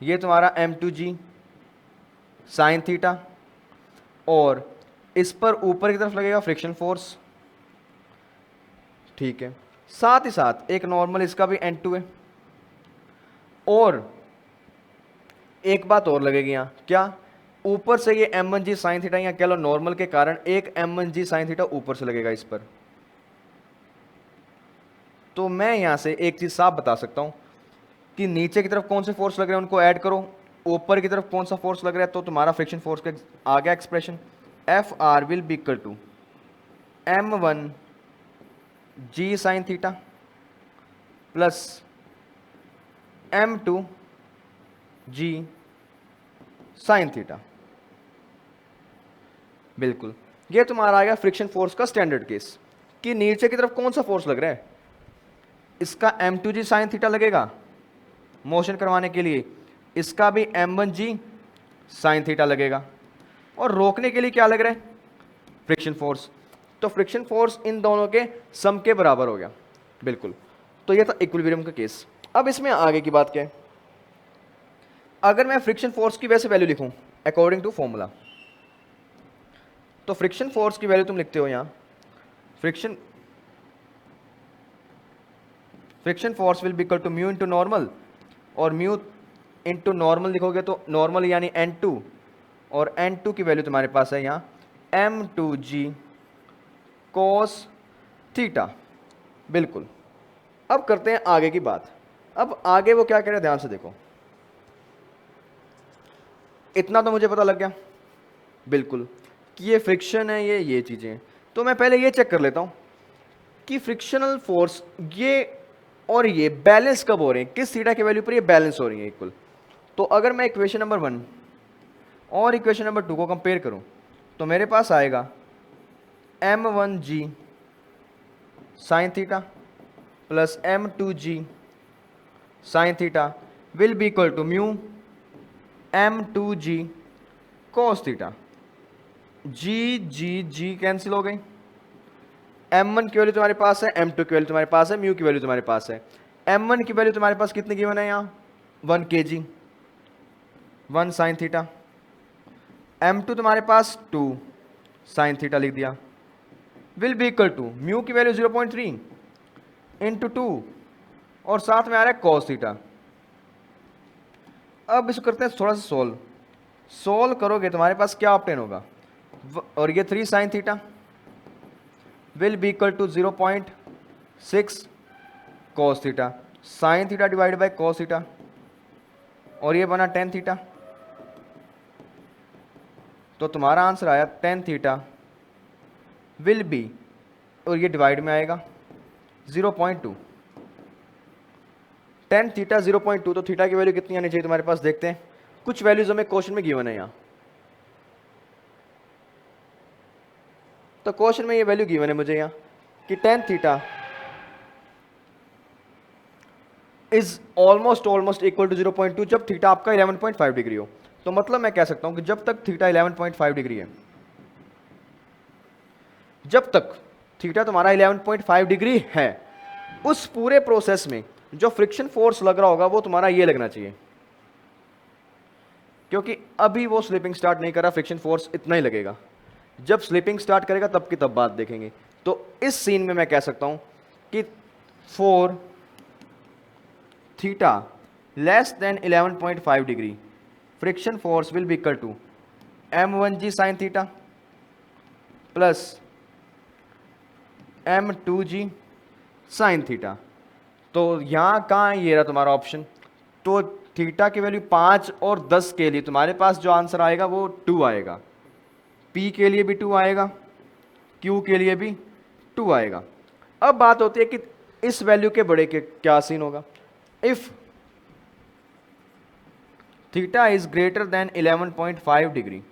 ये तुम्हारा m2g साइन थीटा, और इस पर ऊपर की तरफ लगेगा फ्रिक्शन फोर्स, ठीक है, साथ ही साथ एक नॉर्मल इसका भी n2 है, और एक बात और लगेगी यहाँ, क्या, ऊपर से ये m1g साइन थीटा, या कह लो नॉर्मल के कारण एक m1g साइन थीटा ऊपर से लगेगा इस पर। तो मैं यहाँ से एक चीज़ साफ बता सकता हूँ कि नीचे की तरफ कौन से फोर्स लग रहे हैं उनको ऐड करो, ऊपर की तरफ कौन सा फोर्स लग रहा है, तो तुम्हारा फ्रिक्शन फोर्स का आ गया expression, F R will be equal to m1 g sine theta plus m2 g sine theta. बिल्कुल, ये तुम्हारा आ गया फ्रिक्शन फोर्स का स्टैंडर्ड केस कि नीचे की तरफ कौन सा फोर्स लग रहा है, इसका m2g साइन थीटा लगेगा मोशन करवाने के लिए, इसका भी m1g साइन थीटा लगेगा, और रोकने के लिए क्या लग रहा है, फ्रिक्शन फोर्स। तो फ्रिक्शन फोर्स इन दोनों के सम के बराबर हो गया, बिल्कुल। तो ये था इक्विलिब्रियम का केस। अब इसमें आगे की बात क्या है, अगर मैं फ्रिक्शन फोर्स की वैसे वैल्यू लिखूं अकॉर्डिंग टू फॉर्मूला, तो फ्रिक्शन फोर्स की वैल्यू तुम लिखते हो यहाँ, friction force will be equal to mu into normal, और म्यू इंटू नॉर्मल लिखोगे तो नॉर्मल यानी n2, और n2 की वैल्यू तुम्हारे पास है यहाँ m2g cos थीटा, बिल्कुल। अब करते हैं आगे की बात। अब आगे वो क्या कह रहे हैं ध्यान से देखो, इतना तो मुझे पता लग गया बिल्कुल कि ये फ्रिक्शन है, ये चीज़ें। तो मैं पहले ये चेक कर लेता हूँ कि फ्रिक्शनल फोर्स ये और ये बैलेंस कब हो रहे हैं, किस थीटा की वैल्यू पर ये बैलेंस हो रही है इक्वल। तो अगर मैं इक्वेशन नंबर 1 और इक्वेशन नंबर 2 को कंपेयर करूं, तो मेरे पास आएगा m1g sine theta plus m2g sine theta will be equal to mu m2g cos theta. g cancel हो गई, m1 की वैल्यू तुम्हारे पास है, m2 की वैल्यू तुम्हारे पास है, म्यू की वैल्यू तुम्हारे पास है। m1 की वैल्यू तुम्हारे पास कितनी गिवन है यहाँ 1 kg 1 साइन थीटा, m2 तुम्हारे पास 2 साइन थीटा लिख दिया, will be equal to mu की वैल्यू 0.3 इंटू 2 और साथ में आ रहा है cos थीटा। अब इसको करते हैं थोड़ा सा सोल्व करोगे तुम्हारे पास क्या ऑप्टेन होगा, और ये 3 sine theta will be equal to 0.6 cos theta, sine theta divide by cos theta, और ये बना tan थीटा। तो तुम्हारा आंसर आया tan थीटा विल बी, और ये डिवाइड में आएगा 0.2, tan थीटा 0.2। तो थीटा की वैल्यू कितनी आनी चाहिए तुम्हारे पास, देखते हैं। कुछ वैल्यूज हमें क्वेश्चन में गिवन है यहाँ, तो क्वेश्चन में ये वैल्यू गिवन है मुझे यहाँ कि tan theta is almost equal to 0.2 जब थीटा आपका 11.5 डिग्री हो। तो मतलब मैं कह सकता हूं कि जब तक थीटा 11.5 डिग्री है, जब तक थीटा तुम्हारा 11.5 डिग्री है, उस पूरे प्रोसेस में जो फ्रिक्शन फोर्स लग रहा होगा वो तुम्हारा ये लगना चाहिए, क्योंकि अभी वो स्लिपिंग स्टार्ट नहीं कर रहा, फ्रिक्शन फोर्स इतना ही लगेगा। जब स्लिपिंग स्टार्ट करेगा तब की तब बात देखेंगे। तो इस सीन में मैं कह सकता हूं कि for theta less than 11.5 degree friction force will be equal to m1g sine theta plus m2g sine theta. तो यहां कहां ये रहा तुम्हारा ऑप्शन, तो थीटा की वैल्यू 5 और 10 के लिए तुम्हारे पास जो आंसर आएगा वो 2 आएगा, P के लिए भी 2 आएगा, Q के लिए भी 2 आएगा। अब बात होती है कि इस वैल्यू के बड़े के क्या सीन होगा। If theta is greater than 11.5 degree,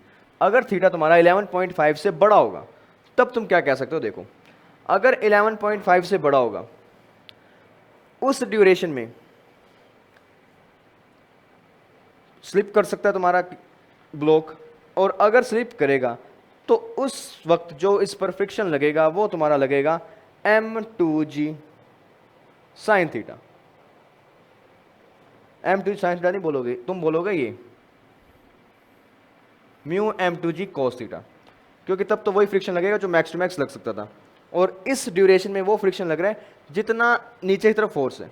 अगर थीटा तुम्हारा 11.5 से बड़ा होगा तब तुम क्या कह सकते हो, देखो अगर 11.5 से बड़ा होगा उस ड्यूरेशन में स्लिप कर सकता है तुम्हारा ब्लॉक, और अगर स्लिप करेगा तो उस वक्त जो इस पर फ्रिक्शन लगेगा वो तुम्हारा लगेगा m2g sine theta. m2g sine theta नहीं बोलोगे, तुम बोलोगे ये म्यू m2g cos थीटा, क्योंकि तब तो वही फ्रिक्शन लगेगा जो मैक्स टू मैक्स लग सकता था, और इस ड्यूरेशन में वो फ्रिक्शन लग रहा है जितना नीचे की तरफ फोर्स है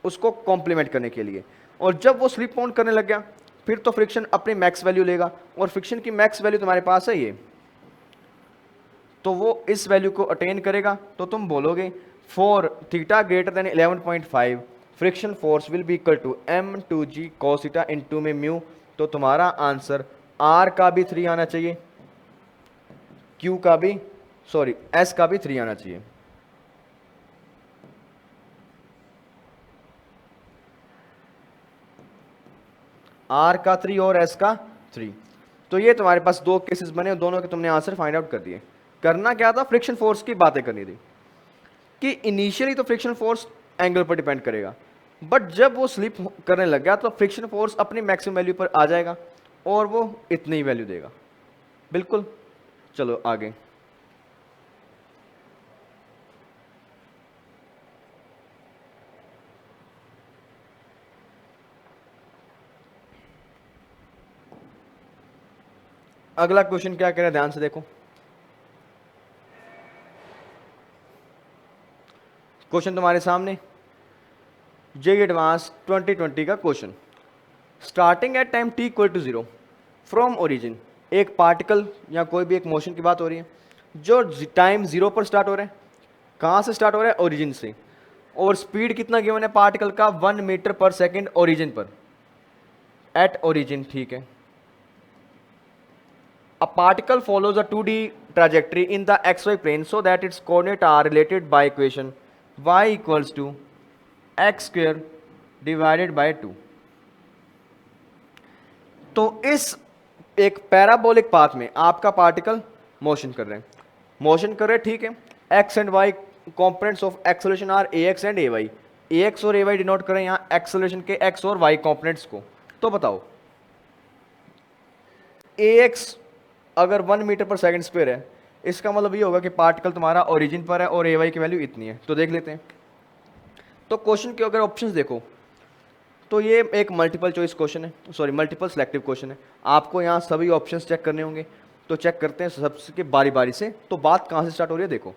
उसको कॉम्प्लीमेंट करने के लिए। और जब वो स्लिप ऑन करने लग गया फिर तो फ्रिक्शन अपनी मैक्स वैल्यू लेगा, और फ्रिक्शन की मैक्स वैल्यू तुम्हारे पास है ये, तो वो इस वैल्यू को अटेन करेगा। तो तुम बोलोगे for theta greater than 11.5 friction force will be equal to m2g cos theta into में म्यू। तो तुम्हारा आंसर r का भी 3 आना चाहिए, q का भी, सॉरी s का भी 3 आना चाहिए। r का 3 और s का 3। तो ये तुम्हारे पास दो केसेस बने और दोनों के तुमने आंसर फाइंड आउट कर दिए। करना क्या था, फ्रिक्शन फोर्स की बातें करनी थी कि इनिशियली तो फ्रिक्शन फोर्स एंगल पर डिपेंड करेगा, बट जब वो स्लिप करने लग गया तो फ्रिक्शन फोर्स अपनी मैक्सिमम वैल्यू पर आ जाएगा और वो इतनी ही वैल्यू देगा। बिल्कुल, चलो आगे। अगला क्वेश्चन क्या कह रहा है, ध्यान से देखो। क्वेश्चन तुम्हारे सामने जेईई एडवांस 2020 का question. Starting at time t equal to 0 from origin, एक पार्टिकल या कोई भी एक मोशन की बात हो रही है जो टाइम 0 पर स्टार्ट हो रहा है। कहाँ से स्टार्ट हो रहा है, ओरिजिन से, और स्पीड कितना गिवन है पार्टिकल का, 1 मीटर पर सेकेंड ओरिजिन पर, एट ओरिजिन, ठीक है। A particle follows a 2D trajectory in the xy plane so that its coordinates are related by equation y equals to x square divided by 2। तो इस एक parabolic path में आपका particle motion कर रहे हैं, ठीक है। x and y components of acceleration are ax and ay। ax और ay डिनोट करें यहाँ एक्सेलरेशन के x और y कंपोनेंट्स को। तो बताओ ax अगर 1 मीटर पर सेकंड स्क्वायर है, इसका मतलब ये होगा कि पार्टिकल तुम्हारा ओरिजिन पर है और ए वाई की वैल्यू इतनी है। तो देख लेते हैं। तो क्वेश्चन के अगर ऑप्शंस देखो तो ये एक मल्टीपल चॉइस क्वेश्चन है, सॉरी मल्टीपल सिलेक्टिव क्वेश्चन है। आपको यहाँ सभी ऑप्शंस चेक करने होंगे, तो चेक करते हैं सबसे बारी बारी से। तो बात कहाँ से स्टार्ट हो रही है, देखो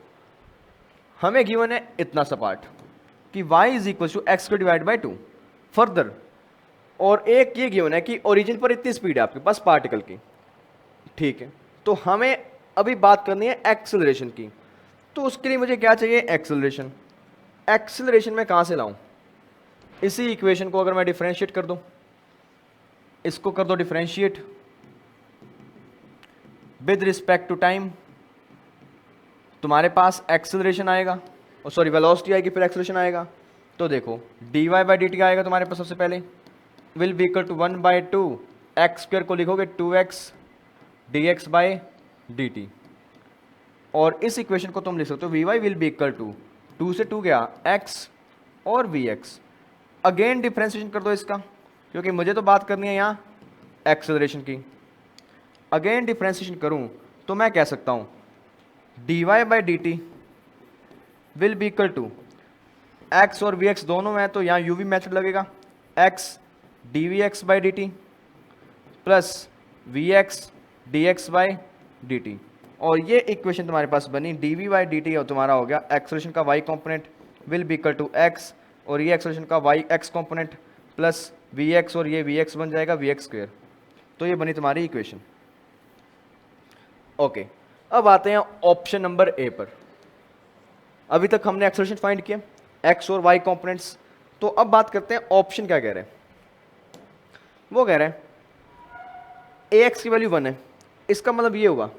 हमें गिवन है इतना सा पार्ट कि y is equal to X square divide by 2 further, और एक ये गिवन है कि ओरिजिन पर इतनी स्पीड है आपके पास पार्टिकल की, ठीक है। तो हमें अभी बात करनी है एक्सेलरेशन की। तो उसके लिए मुझे क्या चाहिए, एक्सेलरेशन। एक्सेलरेशन में कहां से लाऊं, इसी इक्वेशन को अगर मैं डिफरेंशिएट कर दूं, इसको कर दो differentiate with respect to time, तुम्हारे पास एक्सेलरेशन आएगा, और सॉरी वेलोसिटी आएगी फिर एक्सेलरेशन आएगा। तो देखो dy बाई डी टी आएगा तुम्हारे पास, सबसे पहले will be equal to 1/2 X square को लिखोगे 2x dx by D T, और इस इक्वेशन को तुम लिख सकते हो vy will be equal to 2 से 2 गया x और vx। अगेन डिफ्रेंसिएशन कर दो इसका, क्योंकि मुझे तो बात करनी है यहाँ एक्सेलरेशन की। अगेन डिफ्रेंसिएशन करूं तो मैं कह सकता हूं dy by D T will be equal to x और vx दोनों में, तो यहाँ uv मेथड लगेगा, x dvx by D T plus vx dx by D T. और ये इक्वेशन तुम्हारे पास बनी dv बाई डी टी और तुम्हारा हो गया एक्सेलरेशन का y component will be equal to x और ये एक्सेलरेशन का y x component plus vx और ये vx बन जाएगा vx स्क्वेयर। तो ये बनी तुम्हारी इक्वेशन। ओके, अब आते हैं ऑप्शन नंबर ए पर। अभी तक हमने एक्सेलरेशन फाइंड किया, x और y कंपोनेंट्स। तो अब बात करते हैं ऑप्शन क्या कह रहे हैं। वो कह रहे हैं ax की वैल्यू 1 है, इसका मतलब ये होगा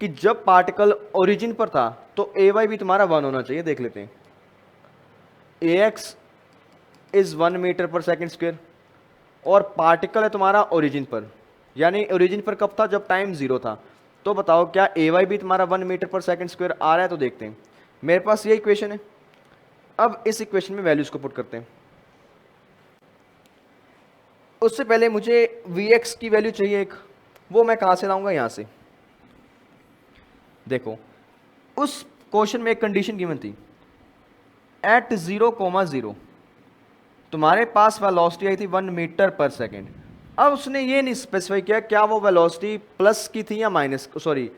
कि जब पार्टिकल ओरिजिन पर था तो ay भी तुम्हारा 1 होना चाहिए। देख लेते हैं, ax इज 1 मीटर पर सेकेंड स्क्वेयर और पार्टिकल है तुम्हारा ओरिजिन पर, यानी ओरिजिन पर कब था, जब टाइम 0 था। तो बताओ क्या ay भी तुम्हारा 1 मीटर पर सेकेंड स्क्वेयर आ रहा है। तो देखते हैं, मेरे पास ये इक्वेशन है। अब इस इक्वेशन में वैल्यूज को पुट करते हैं। उससे पहले मुझे vx की वैल्यू चाहिए एक, वो मैं कहां से लाऊंगा, यहां से। देखो, उस क्वेश्चन में एक कंडीशन गिवन थी, एट 0,0 तुम्हारे पास वेलोसिटी आई थी 1 मीटर पर सेकेंड। अब उसने ये नहीं स्पेसिफाई किया क्या वो वेलोसिटी प्लस की थी या माइनस, सॉरी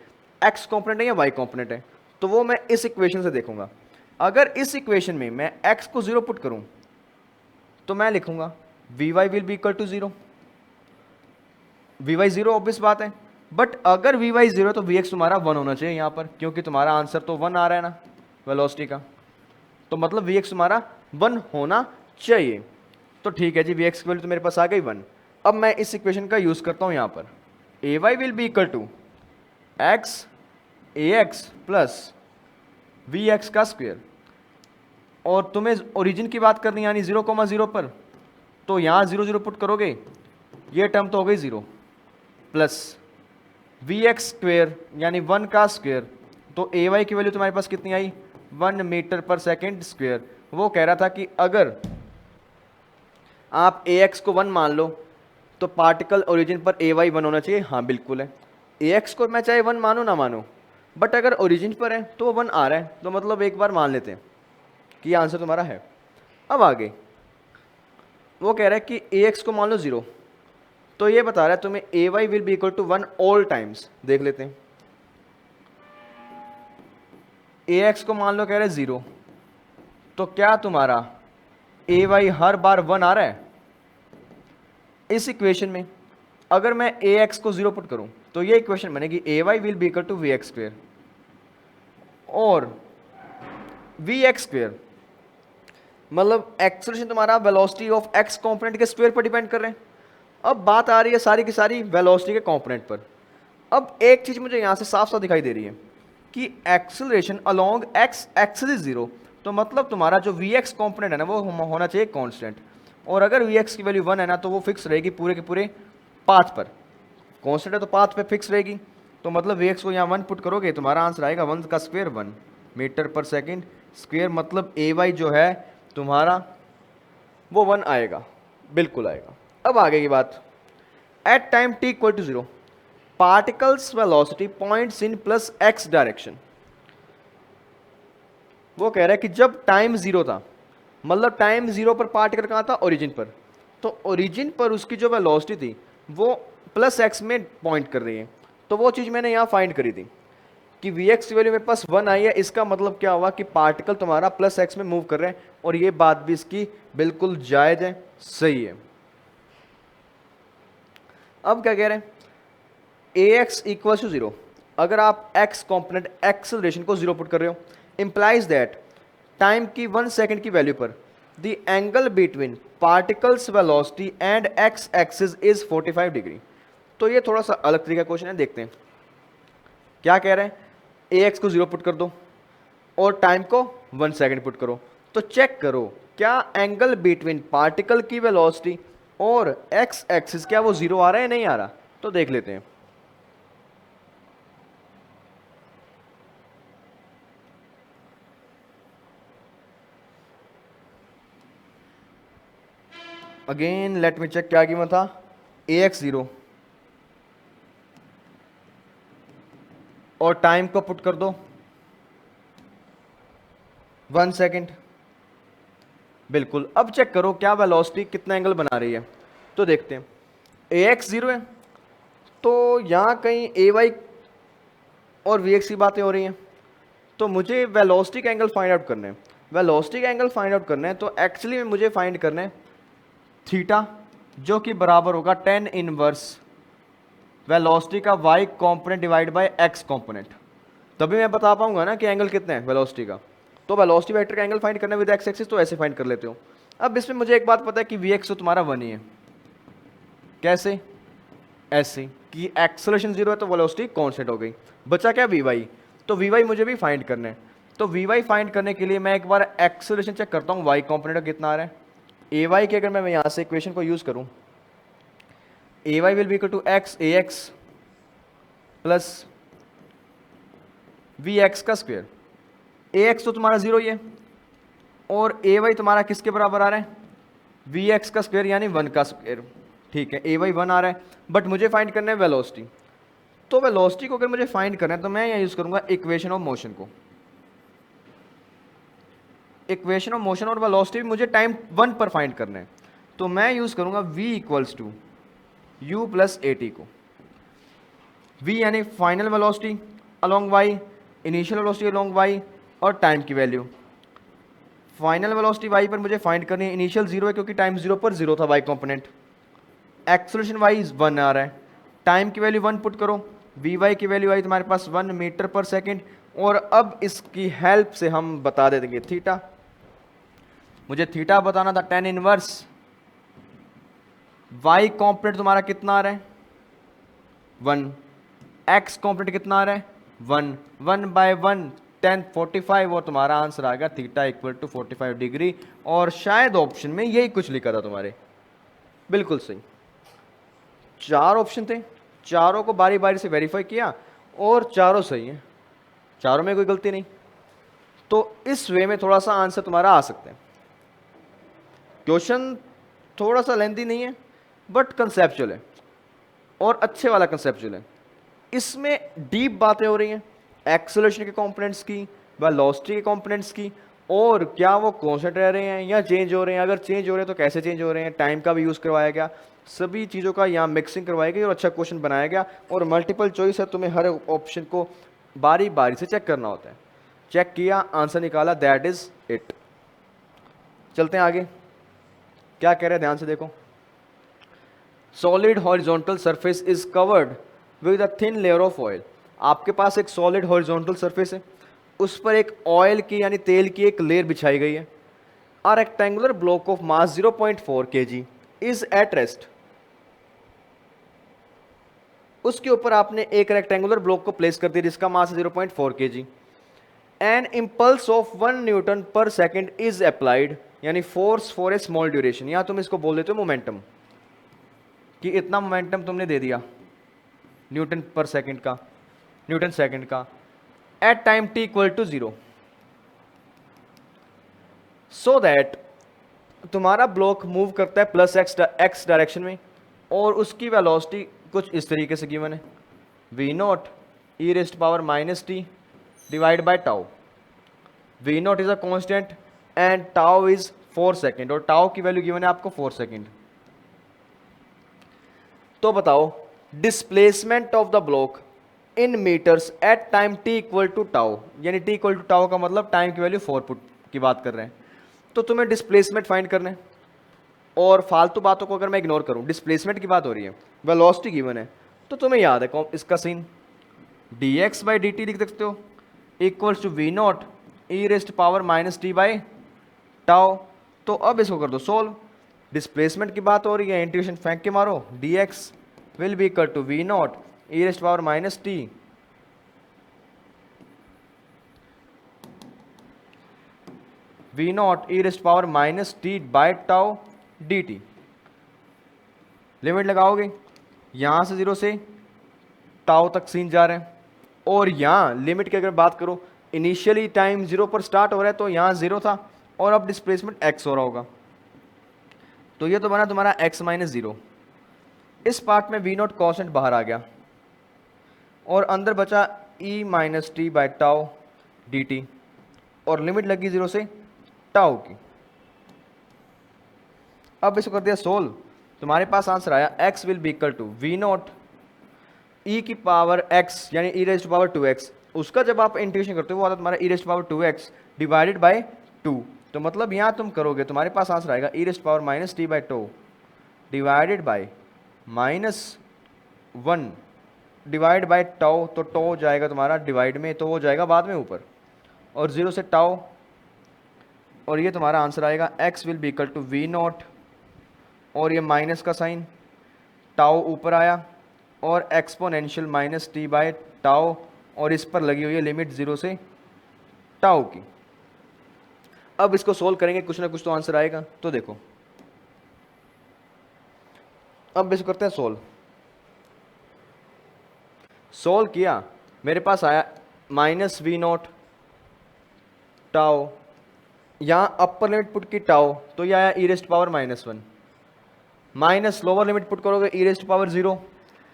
एक्स कॉम्पोनेंट है या वाई कॉम्पोनेंट है। तो वो मैं इस इक्वेशन से देखूंगा। अगर इस इक्वेशन में मैं x को 0 पुट करूं तो मैं लिखूंगा vy will be equal to 0। vy 0 obvious बात है, बट अगर vy 0 तो vx तुम्हारा 1 होना चाहिए यहां पर, क्योंकि तुम्हारा आंसर तो 1 आ रहा है ना वेलोसिटी का। तो मतलब vx तुम्हारा 1 होना चाहिए। तो ठीक है जी, vx की वैल्यू तो मेरे पास आ गई 1। अब मैं इस इक्वेशन का यूज करता हूं यहां पर, ay will be equal to x ax plus vx का स्क्वायर। और तुम्हें ओरिजिन की बात करनी यानी 0,0 पर, तो यहां 0 0 पुट करोगे, ये टर्म तो हो गई 0 प्लस vx स्क्वायर यानी 1 का स्क्वायर। तो ay की वैल्यू तुम्हारे पास कितनी आई, 1 मीटर पर सेकेंड स्क्वायर। वो कह रहा था कि अगर आप ax को 1 मान लो तो पार्टिकल ओरिजिन पर ay 1 होना चाहिए। हाँ बिल्कुल है, ax को मैं चाहे 1 मानू ना मानू, बट अगर ओरिजिन पर है तो वो 1 आ रहा है, तो मतलब एक बार मान लेते हैं कि ये आंसर तुम्हारा है। अब आगे वो कह रहा है कि ax को मान लो 0, तो ये बता रहा है तुम्हें ay will be equal to 1 all times. देख लेते हैं, ax को मान लो कह रहे 0, तो क्या तुम्हारा ay हर बार 1 आ रहा है। इस इक्वेशन में अगर मैं ax को 0 पुट करूं तो ये इक्वेशन बनेगी ay will be equal to vx square और vx स्क्वेयर, मतलब एक्सेलरेशन तुम्हारा वेलोसिटी ऑफ x कंपोनेंट के स्क्वायर पर डिपेंड कर रहे हैं। अब बात आ रही है सारी की सारी वेलोसिटी के कंपोनेंट पर। अब एक चीज मुझे यहां से साफ साफ दिखाई दे रही है कि acceleration along x axis is 0, तो मतलब तुम्हारा जो vx कंपोनेंट है ना वो होना चाहिए कांस्टेंट। और अगर vx की वैल्यू 1 है ना तो वो फिक्स रहेगी पूरे के पूरे पाथ पर। कांस्टेंट है तो पाथ पे फिक्स रहेगी, तो मतलब vx को यहाँ 1 पुट करोगे तुम्हारा आंसर आएगा 1 का स्क्वायर 1 मीटर पर सेकेंड स्क्वायर। मतलब ay जो है तुम्हारा वो 1 आएगा, बिल्कुल आएगा। अब आगे की बात, at time t equal to 0 particle's velocity points in plus x direction. वो कह रहा है कि जब टाइम 0 था, मतलब टाइम 0 पर पार्टिकल कहाँ था, ओरिजिन पर, तो ओरिजिन पर उसकी जो वेलोसिटी थी वो प्लस x में पॉइंट कर रही है। तो वो चीज़ मैंने यहाँ फाइंड करी थी कि vx की वैल्यू मेरे पास 1 आई है। इसका मतलब क्या हुआ कि पार्टिकल तुम्हारा प्लस x में मूव कर रहे हैं, और ये बात भी इसकी बिल्कुल जायज है, सही है। अब क्या कह रहे हैं, ax इक्वल टू 0, अगर आप x कॉम्पोनेंट एक्सेलरेशन को 0 पुट कर रहे हो, इंप्लाइज दैट टाइम की 1 सेकेंड की वैल्यू पर the angle between particles velocity and x axis is 45 degree. तो ये थोड़ा सा अलग तरीका क्वेश्चन है, देखते हैं क्या कह रहे हैं। ax को 0 पुट कर दो और टाइम को 1 सेकेंड पुट करो, तो चेक करो क्या एंगल बिटवीन पार्टिकल की वेलोसिटी और x एक्सिस क्या वो 0 आ रहा है, नहीं आ रहा। तो देख लेते हैं, अगेन लेट मी चेक क्या कीमत था, ax 0 और टाइम को पुट कर दो 1 सेकेंड। बिल्कुल, अब चेक करो क्या वेलोसिटी कितना एंगल बना रही है। तो देखते हैं, ए एक्स 0 है तो यहाँ कहीं ए वाई और वी एक्स की बातें हो रही हैं, तो मुझे वेलोसिटी का एंगल फाइंड आउट करना है। वेलोसिटी का एंगल फाइंड आउट करना है तो एक्चुअली में मुझे फाइंड करना है थीटा, जो कि बराबर होगा tan इनवर्स वेलोसिटी का y component divide by x component. तभी मैं बता पाऊंगा ना कि एंगल कितना है वेलोसिटी का। तो वेलोसिटी वेक्टर का एंगल फाइंड करना है विद x एक्सिस, तो ऐसे फाइंड कर लेते हो। अब इसमें मुझे एक बात पता है कि vx तो तुम्हारा 1 ही है। कैसे? ऐसे कि एक्सेलरेशन 0 है तो वेलोसिटी कांस्टेंट हो गई। बचा क्या? vy। तो vy मुझे भी फाइंड करना है। तो vy फाइंड करने के लिए मैं एक बार एक्सेलरेशन चेक करता हूँ y कंपोनेंट का कितना आ रहा है। ay की अगर मैं यहाँ से इक्वेशन को यूज करूँ, ay will be equal to x ax plus vx का स्क्वायर। ax तो तुम्हारा 0 ही है और ay तुम्हारा किसके बराबर आ रहा है? vx का स्क्वायर यानी 1 का स्क्वायर। ठीक है, ay 1 आ रहा है, बट मुझे फाइंड करना है वेलोसिटी। तो वेलोसिटी को अगर मुझे फाइंड करना है तो मैं यहाँ यूज करूंगा इक्वेशन ऑफ मोशन को। इक्वेशन ऑफ मोशन और वेलोसिटी भी मुझे टाइम 1 पर फाइंड करना है, तो मैं यूज करूंगा v equals to u plus A T को। v यानी final velocity along y, initial velocity along y और टाइम की वैल्यू। फाइनल वेलोसिटी y पर मुझे फाइंड करनी है, इनिशियल 0 है क्योंकि टाइम 0 पर 0 था y कंपोनेंट। एक्सेलरेशन y 1 आ रहा है, टाइम की वैल्यू 1 पुट करो, vy की वैल्यू आई तुम्हारे पास 1 मीटर पर सेकेंड। और अब इसकी हेल्प से हम बता देंगे थीटा। मुझे थीटा बताना था, tan इनवर्स y कंपोनेंट तुम्हारा कितना आ रहा है? 1। x कंपोनेंट कितना आ रहा है? 1। 1 बाय 1 10 45 और तुम्हारा आंसर आ गया थीटा इक्वल टू 45 डिग्री। और शायद ऑप्शन में यही कुछ लिखा था तुम्हारे। बिल्कुल सही, 4 ऑप्शन थे, चारों को बारी बारी से वेरीफाई किया और चारों सही हैं, चारों में कोई गलती नहीं। तो इस वे में थोड़ा सा आंसर तुम्हारा आ सकता है। क्वेश्चन थोड़ा सा लेंथी नहीं है बट कंसेप्चुअल है और अच्छे वाला कंसेप्चुअल है। इसमें डीप बातें हो रही हैं एक्सेलरेशन के कंपोनेंट्स की, वेलोसिटी के कंपोनेंट्स की, और क्या वो कांस्टेंट रह रहे हैं या चेंज हो रहे हैं, अगर चेंज हो रहे हैं तो कैसे चेंज हो रहे हैं, टाइम का भी यूज़ करवाया गया, सभी चीज़ों का यहाँ मिक्सिंग करवाई गई और अच्छा क्वेश्चन बनाया गया। और मल्टीपल चॉइस है, तुम्हें हर ऑप्शन को बारी बारी से चेक करना होता है। चेक किया, आंसर निकाला, दैट इज इट। चलते हैं आगे, क्या कह रहे हैं ध्यान से देखो। Solid horizontal surface is covered with a thin layer of oil. आपके पास एक सॉलिड हॉरिजॉन्टल सरफेस है, उस पर एक ऑयल की यानी तेल की एक लेयर बिछाई गई है। A rectangular block of mass 0.4 kg is at rest. उसके ऊपर आपने एक रेक्टेंगुलर ब्लॉक को प्लेस कर दिया जिसका मास है 0.4 kg। An impulse of 1 Newton पर सेकेंड इज अप्लाइड, यानी force for a small duration. या तुम इसको बोल देते हो मोमेंटम, कि इतना मोमेंटम तुमने दे दिया न्यूटन पर सेकेंड का, न्यूटन सेकेंड का, at time t equal to 0, so that तुम्हारा ब्लॉक मूव करता है प्लस x डायरेक्शन में और उसकी वेलोसिटी कुछ इस तरीके से गिवन है, v naught E rest power minus T divide by tau. v naught is a constant and tau is 4 second, और टाउ की वैल्यू गिवन है आपको 4 सेकेंड। तो बताओ displacement of the block in metres at time t equal to tau, यानी t equal to tau का मतलब time की वैल्यू 4 पुट की बात कर रहे हैं। तो तुम्हें डिस्प्लेसमेंट फाइंड करना है, और फालतू बातों को अगर मैं इग्नोर करूं, डिस्प्लेसमेंट की बात हो रही है, वेलोसिटी गिवन है, तो तुम्हें याद है इसका सीन, dx बाई dt लिख सकते हो equals to v naught E rest power minus T by tau. तो अब इसको कर दो सोल्व, डिस्प्लेसमेंट की बात हो रही है, इंटीग्रेशन फेंक के मारो, dx will be equal to v naught E rest power minus T v naught E rest power minus T by tau dt। Limit लगाओगे, यहां से 0 से टाउ तक सीन जा रहे हैं, और यहां लिमिट की अगर बात करो, इनिशियली टाइम 0 पर स्टार्ट हो रहा है तो यहां 0 था और अब डिस्प्लेसमेंट x हो रहा होगा, तो ये तो बना तुम्हारा x माइनस 0। इस पार्ट में v नॉट कॉन्स्टेंट बाहर आ गया और अंदर बचा E minus T by tau D T, और लिमिट लगी 0 से टाउ की। अब इसको कर दिया सोल्व, तुम्हारे पास आंसर आया x will be equal to V not E की पावर x यानी ई रेज टू पावर 2x, उसका जब आप इंटीग्रेशन करते हो वो आता तुम्हारा E raise to power 2x divided by 2। तो मतलब यहाँ तुम करोगे तुम्हारे पास आंसर आएगा E raise to power minus T by two divided by -1 divide by tau, तो टाउ जाएगा तुम्हारा डिवाइड में, तो वो जाएगा बाद में ऊपर, और 0 से टाउ, और ये तुम्हारा आंसर आएगा x will be equal to V naught, और ये माइनस का साइन, टाउ ऊपर आया, और exponential minus T by tau, और इस पर लगी हुई है लिमिट 0 से टाउ की। अब इसको सोल्व करेंगे, कुछ ना कुछ तो आंसर आएगा। तो देखो अब इसको करते हैं सोल्व। सोल्व किया, मेरे पास आया माइनस वी नॉट टाउ, यहाँ अपर लिमिट पुट की टाउ, तो ये आया E rest power -1, minus lower limit put करोगे ई रेस्ट पावर 0,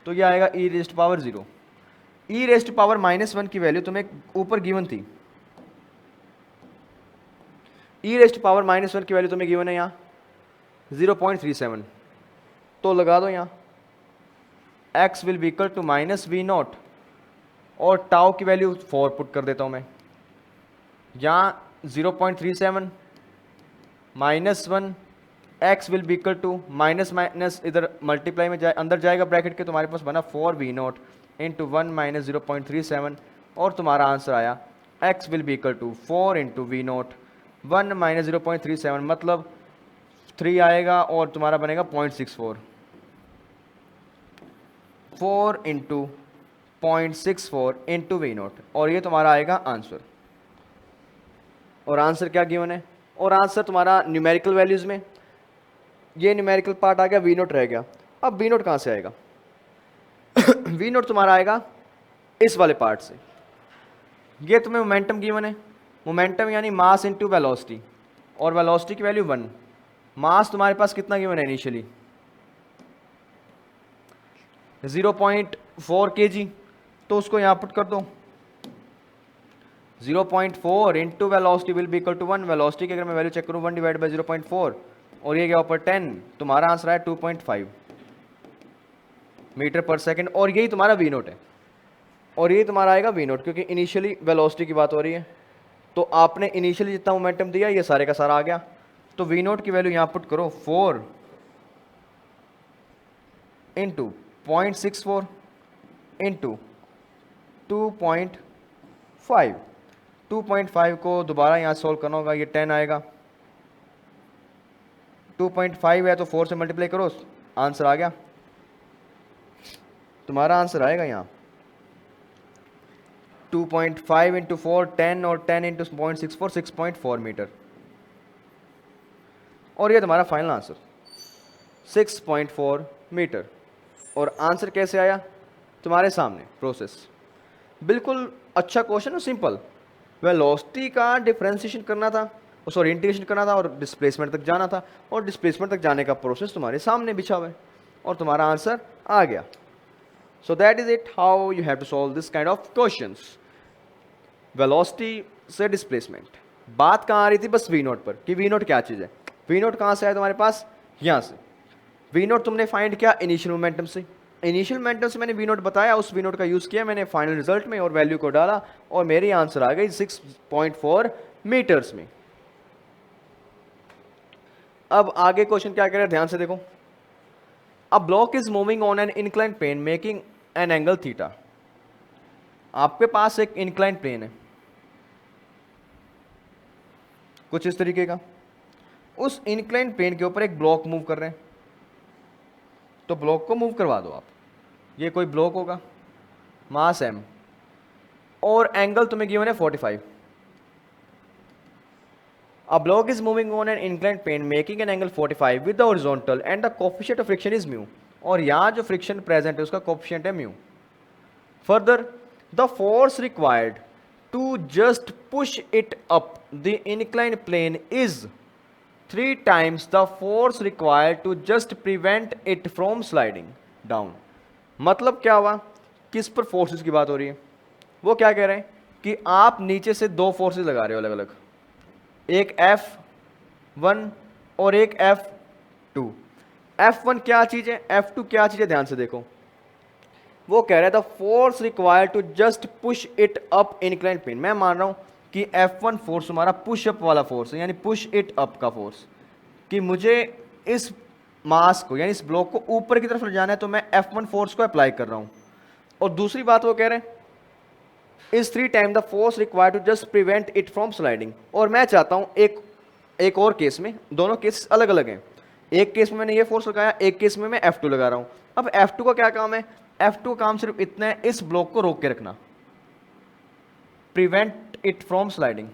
तो ये आएगा E rest power 0। E rest power -1 की वैल्यू तुम्हें ऊपर गिवन थी, ई रेस्ट पावर -1 की वैल्यू तुम्हें गिवन है यहाँ 0.37, तो लगा दो यहाँ x will be equal to minus V naught, और टाउ की वैल्यू 4 पुट कर देता हूँ मैं, यहाँ 0.37 -1, x will be equal to minus minus इधर मल्टीप्लाई में जाए, अंदर जाएगा ब्रैकेट के, तुम्हारे पास बना 4 वी नॉट इंटू 1 माइनस 0.37, और तुम्हारा आंसर आया x will be equal to 4 into V naught 1 minus 0.37, मतलब 3 आएगा, और तुम्हारा बनेगा 0.64, 4 इंटू 0.64 इंटू वी नॉट, और ये तुम्हारा आएगा आंसर। और आंसर क्या गिवन है, और आंसर तुम्हारा न्यूमेरिकल वैल्यूज में, ये न्यूमेरिकल पार्ट आ गया, वी नॉट रह गया। अब वी नॉट कहाँ से आएगा वी नॉट तुम्हारा आएगा इस वाले पार्ट से। ये तुम्हें मोमेंटम गिवन है, मोमेंटम यानी मास इंटू वेलोसिटी, और वेलोसिटी की वैल्यू 1, मास तुम्हारे पास कितना गिवन है इनिशियली 0.4 kg, तो उसको यहाँ पुट कर दो, 0.4 into velocity will be equal to 1, velocity की अगर मैं वैल्यू चेक करूँ 1 डिवाइड बाई 0.4, और ये गया ऊपर 10, तुम्हारा आंसर है 2.5 मीटर पर सेकंड, और यही तुम्हारा वी नोट है, और यही तुम्हारा आएगा वी नोट, क्योंकि इनिशियली वेलोसिटी की बात हो रही है, तो आपने इनिशियली जितना मोमेंटम दिया ये सारे का सारा आ गया, तो वी नोट की वैल्यू यहाँ पुट करो 4 इंटू 0.64 इंटू 2.5, 2.5 को दोबारा यहाँ सॉल्व करना होगा, ये 10 आएगा, 2.5 है तो 4 से मल्टीप्लाई करो, आंसर आ गया, तुम्हारा आंसर आएगा यहाँ 2.5 इंटू 4 10, और 10 इंटू 0.64 6.4 मीटर, और ये तुम्हारा फाइनल आंसर 6.4 मीटर। और आंसर कैसे आया तुम्हारे सामने, प्रोसेस बिल्कुल अच्छा क्वेश्चन और सिंपल, वेलोसिटी का डिफरेंशिएशन करना था, सॉरी इंटीग्रेशन करना था, और डिस्प्लेसमेंट तक जाना था, और डिस्प्लेसमेंट तक जाने का प्रोसेस तुम्हारे सामने बिछा हुआ है, और तुम्हारा आंसर आ गया। So that is it, how you have to solve this kind of questions. Velocity से डिस्प्लेसमेंट, बात कहाँ आ रही थी, बस वी नोट पर, कि वी नोट क्या चीज़ है। वी नोट कहाँ से आया तुम्हारे पास, यहाँ से। वी नोट तुमने फाइंड किया इनिशियल मोमेंटम से, इनिशियल मोमेंटम से मैंने वी नोट बताया, उस वी नोट का यूज़ किया मैंने फाइनल रिजल्ट में, और वैल्यू को डाला, और मेरी आंसर आ गई 6.4 मीटर्स में। अब आगे क्वेश्चन क्या कह रहे हैं, ध्यान से देखो। A block is moving on an incline plane making an angle theta. आपके पास एक इंक्लाइन प्लेन है कुछ इस तरीके का, उस इंक्लाइन प्लेन के ऊपर एक ब्लॉक मूव कर रहे हैं, तो ब्लॉक को मूव करवा दो आप। ये कोई ब्लॉक होगा, मास m, और एंगल तुम्हें गिवन है 45। A block is moving on an inclined plane making an angle 45 with the horizontal and the coefficient of friction is mu, और यहाँ जो फ्रिक्शन प्रेजेंट है उसका कोफिशिएंट है mu. Further the force required to just push it up the inclined plane is 3 times the force required to just prevent it from sliding down। मतलब क्या हुआ, किस पर फोर्सेस की बात हो रही है, वो क्या कह रहे हैं कि आप नीचे से दो फोर्सेस लगा रहे हो अलग अलग, एक F1 और एक F2। F1 क्या चीज़ है, F2 क्या चीज़ है, ध्यान से देखो। वो कह रहा है the force required to just push it up incline plane. मैं मान रहा हूं कि F1 फोर्स हमारा पुश अप वाला फोर्स है, यानी पुश इट अप का फोर्स, कि मुझे इस मास को यानी इस ब्लॉक को ऊपर की तरफ ले जाना है, तो मैं F1 फोर्स को अप्लाई कर रहा हूं। और दूसरी बात वो कह रहे हैं is 3 time the force required to just prevent it from sliding. और मैं चाहता हूं एक और केस में, दोनों केस अलग अलग हैं, एक केस में मैंने ये फोर्स लगाया, एक केस में मैं F2 लगा रहा हूं। अब F2 का क्या काम है, F2 का काम सिर्फ इतना है, इस ब्लॉक को रोक के रखना, prevent it from sliding,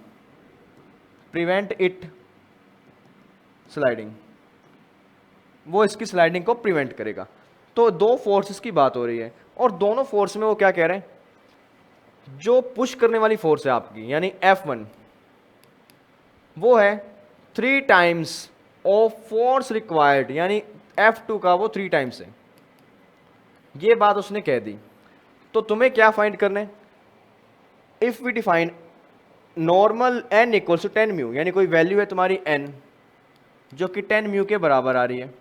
prevent it sliding, वो इसकी स्लाइडिंग को प्रिवेंट करेगा। तो दो फोर्सेस की बात हो रही है, और दोनों फोर्स में वो क्या कह रहे हैं, जो पुश करने वाली फोर्स है आपकी यानी F1, वो है 3 टाइम्स ऑफ फोर्स रिक्वायर्ड, यानी F2 का वो 3 टाइम्स है। ये बात उसने कह दी। तो तुम्हें क्या फाइंड करना है, if we define normal n equals to 10 mu, यानी कोई वैल्यू है तुम्हारी n जो कि 10 म्यू के बराबर आ रही है,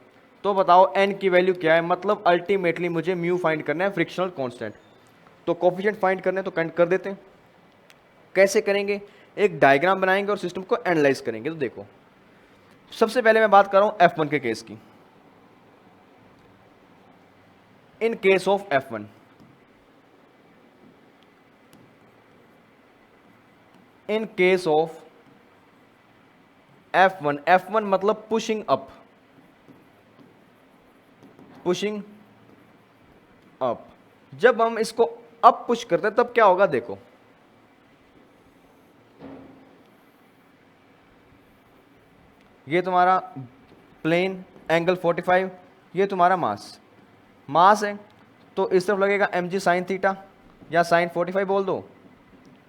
तो बताओ n की वैल्यू क्या है, मतलब अल्टीमेटली मुझे म्यू फाइंड करना है, फ्रिक्शनल कांस्टेंट। तो कोफिशिएंट फाइंड करने तो कर देते हैं। कैसे करेंगे, एक डायग्राम बनाएंगे और सिस्टम को एनालाइज करेंगे। तो देखो, सबसे पहले मैं बात कर रहा हूं F1 के केस की। In case of F1, in case of F1, F1 मतलब पुशिंग अप, पुशिंग अप। जब हम इसको अप पुश करते हैं तब क्या होगा, देखो ये तुम्हारा प्लेन एंगल 45, ये तुम्हारा मास है, तो इस तरफ लगेगा mg साइन थीटा या साइन 45 बोल दो,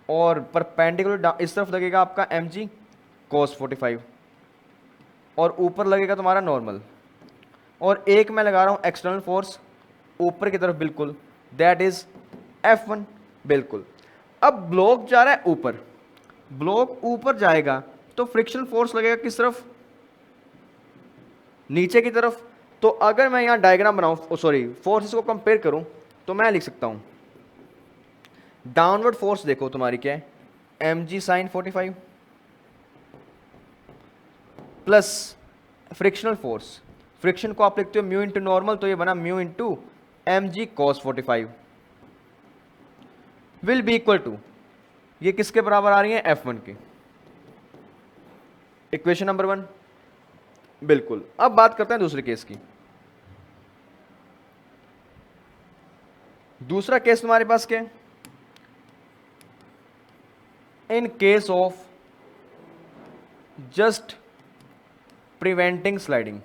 और परपेंडिकुलर इस तरफ लगेगा आपका mg cos 45, और ऊपर लगेगा तुम्हारा नॉर्मल। और एक मैं लगा रहा हूं एक्सटर्नल फोर्स ऊपर की तरफ, बिल्कुल दैट इज F1, बिल्कुल। अब ब्लॉक जा रहा है ऊपर, ब्लॉक ऊपर जाएगा तो फ्रिक्शनल फोर्स लगेगा किस तरफ, नीचे की तरफ। तो अगर मैं यहां डायग्राम बनाऊं, सॉरी फोर्सेस को कंपेयर करूं, तो मैं लिख सकता हूं डाउनवर्ड फोर्स देखो तुम्हारी क्या है, mg sine 45 plus frictional force, friction को आप लिखते हो म्यू इंटू नॉर्मल, तो ये बना mu into mg cos 45 will be equal to, ये किसके बराबर आ रही है, F1 के। इक्वेशन नंबर 1, बिल्कुल। अब बात करते हैं दूसरे केस की। दूसरा केस तुम्हारे पास क्या है, in case of just preventing sliding,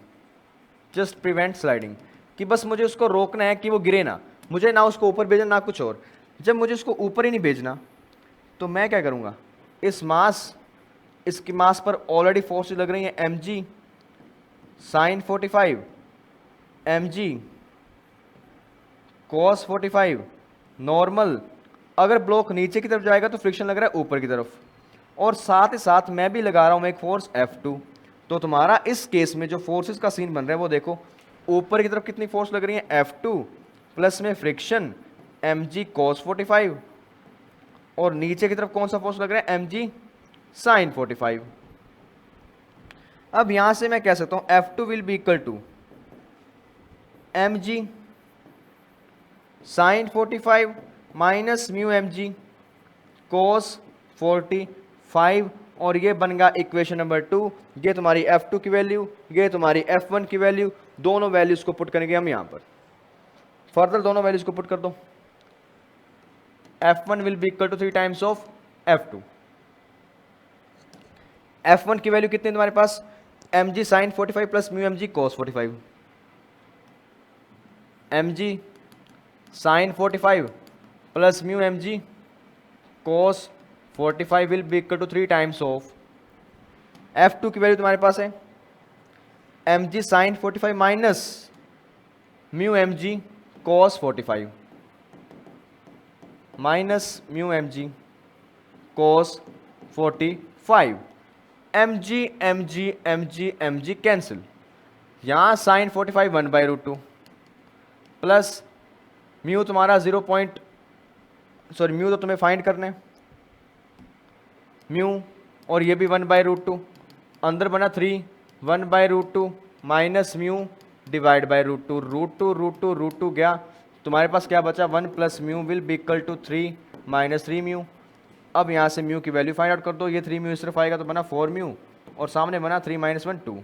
just prevent sliding, कि बस मुझे उसको रोकना है कि वो गिरे ना, मुझे ना उसको ऊपर भेजना ना कुछ और। जब मुझे उसको ऊपर ही नहीं भेजना, तो मैं क्या करूंगा, इसकी मास पर ऑलरेडी फोर्स लग रही है mg sine 45, mg cos 45 normal. अगर ब्लॉक नीचे की तरफ जाएगा तो फ्रिक्शन लग रहा है ऊपर की तरफ, और साथ ही साथ मैं भी लगा रहा हूं एक फोर्स F2। तो तुम्हारा इस केस में जो फोर्सेस का सीन बन रहा है वो देखो, ऊपर की तरफ कितनी फोर्स लग रही है F2 प्लस में फ्रिक्शन mg cos 45, और नीचे की तरफ कौन सा फोर्स लग रहा है, mg साइन 45। अब यहां से मैं कह सकता हूं F2 will be equal to mg sine 45 minus mu mg cos 45, और ये बन गया इक्वेशन नंबर 2। ये तुम्हारी F2 की वैल्यू, ये तुम्हारी F1 की वैल्यू, दोनों वैल्यूज को पुट करेंगे हम यहां पर। फर्दर दोनों वैल्यूज को पुट कर दो, F1 will be equal to 3 times of F2। F1 की वैल्यू कितनी है तुम्हारे पास, mg sine 45 plus mu mg cos 45, mg sine 45 plus mu mg cos 45 will be equal to 3 times of F2 की value तुम्हारे पास है mg sine 45 minus mu mg cos 45, minus mu M G cos 45, M G M G M G M जी cancel, यहाँ sign 45 1/√2 plus mu तुम्हारा mu तो तुम्हें find करने, mu और ये भी 1/√2, अंदर बना 3 1/√2 माइनस म्यू डिवाइड बाई √2 गया, तुम्हारे पास क्या बचा 1 plus mu will be equal to 3 minus 3 mu. अब यहाँ से म्यू की वैल्यू फाइंड आउट कर दो, ये 3 म्यू सिर्फ आएगा तो बना 4 म्यू और सामने बना 3 माइनस 1 2,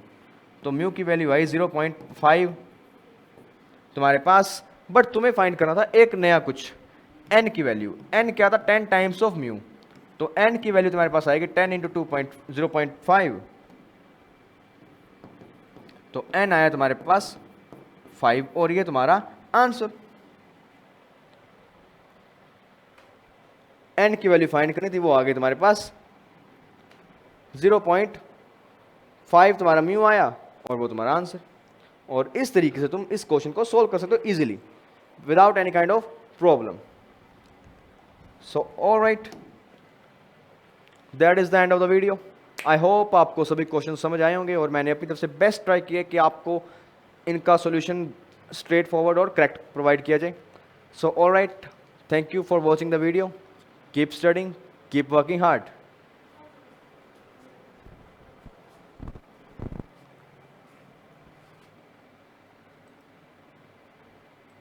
तो म्यू की वैल्यू आई 0.5 तुम्हारे पास। बट तुम्हें फाइंड करना था एक नया कुछ, n की वैल्यू, n क्या था 10 टाइम्स ऑफ म्यू, तो n की वैल्यू तुम्हारे पास आएगी 10 इंटू 0.5, तो n आया तुम्हारे पास 5 और ये तुम्हारा आंसर। n की वैल्यू फाइंड करनी थी, वो आ गई तुम्हारे पास 0.5 तुम्हारा म्यू आया और वो तुम्हारा आंसर। और इस तरीके से तुम इस क्वेश्चन को सोल्व कर सकते हो easily without any kind of problem. So alright, that is the end of the video. I hope आपको सभी क्वेश्चन समझ आए होंगे और मैंने अपनी तरफ से बेस्ट ट्राई किया कि आपको इनका सॉल्यूशन स्ट्रेट फॉरवर्ड और करेक्ट प्रोवाइड किया जाए। So alright, thank you for watching the video, keep studying, keep working hard.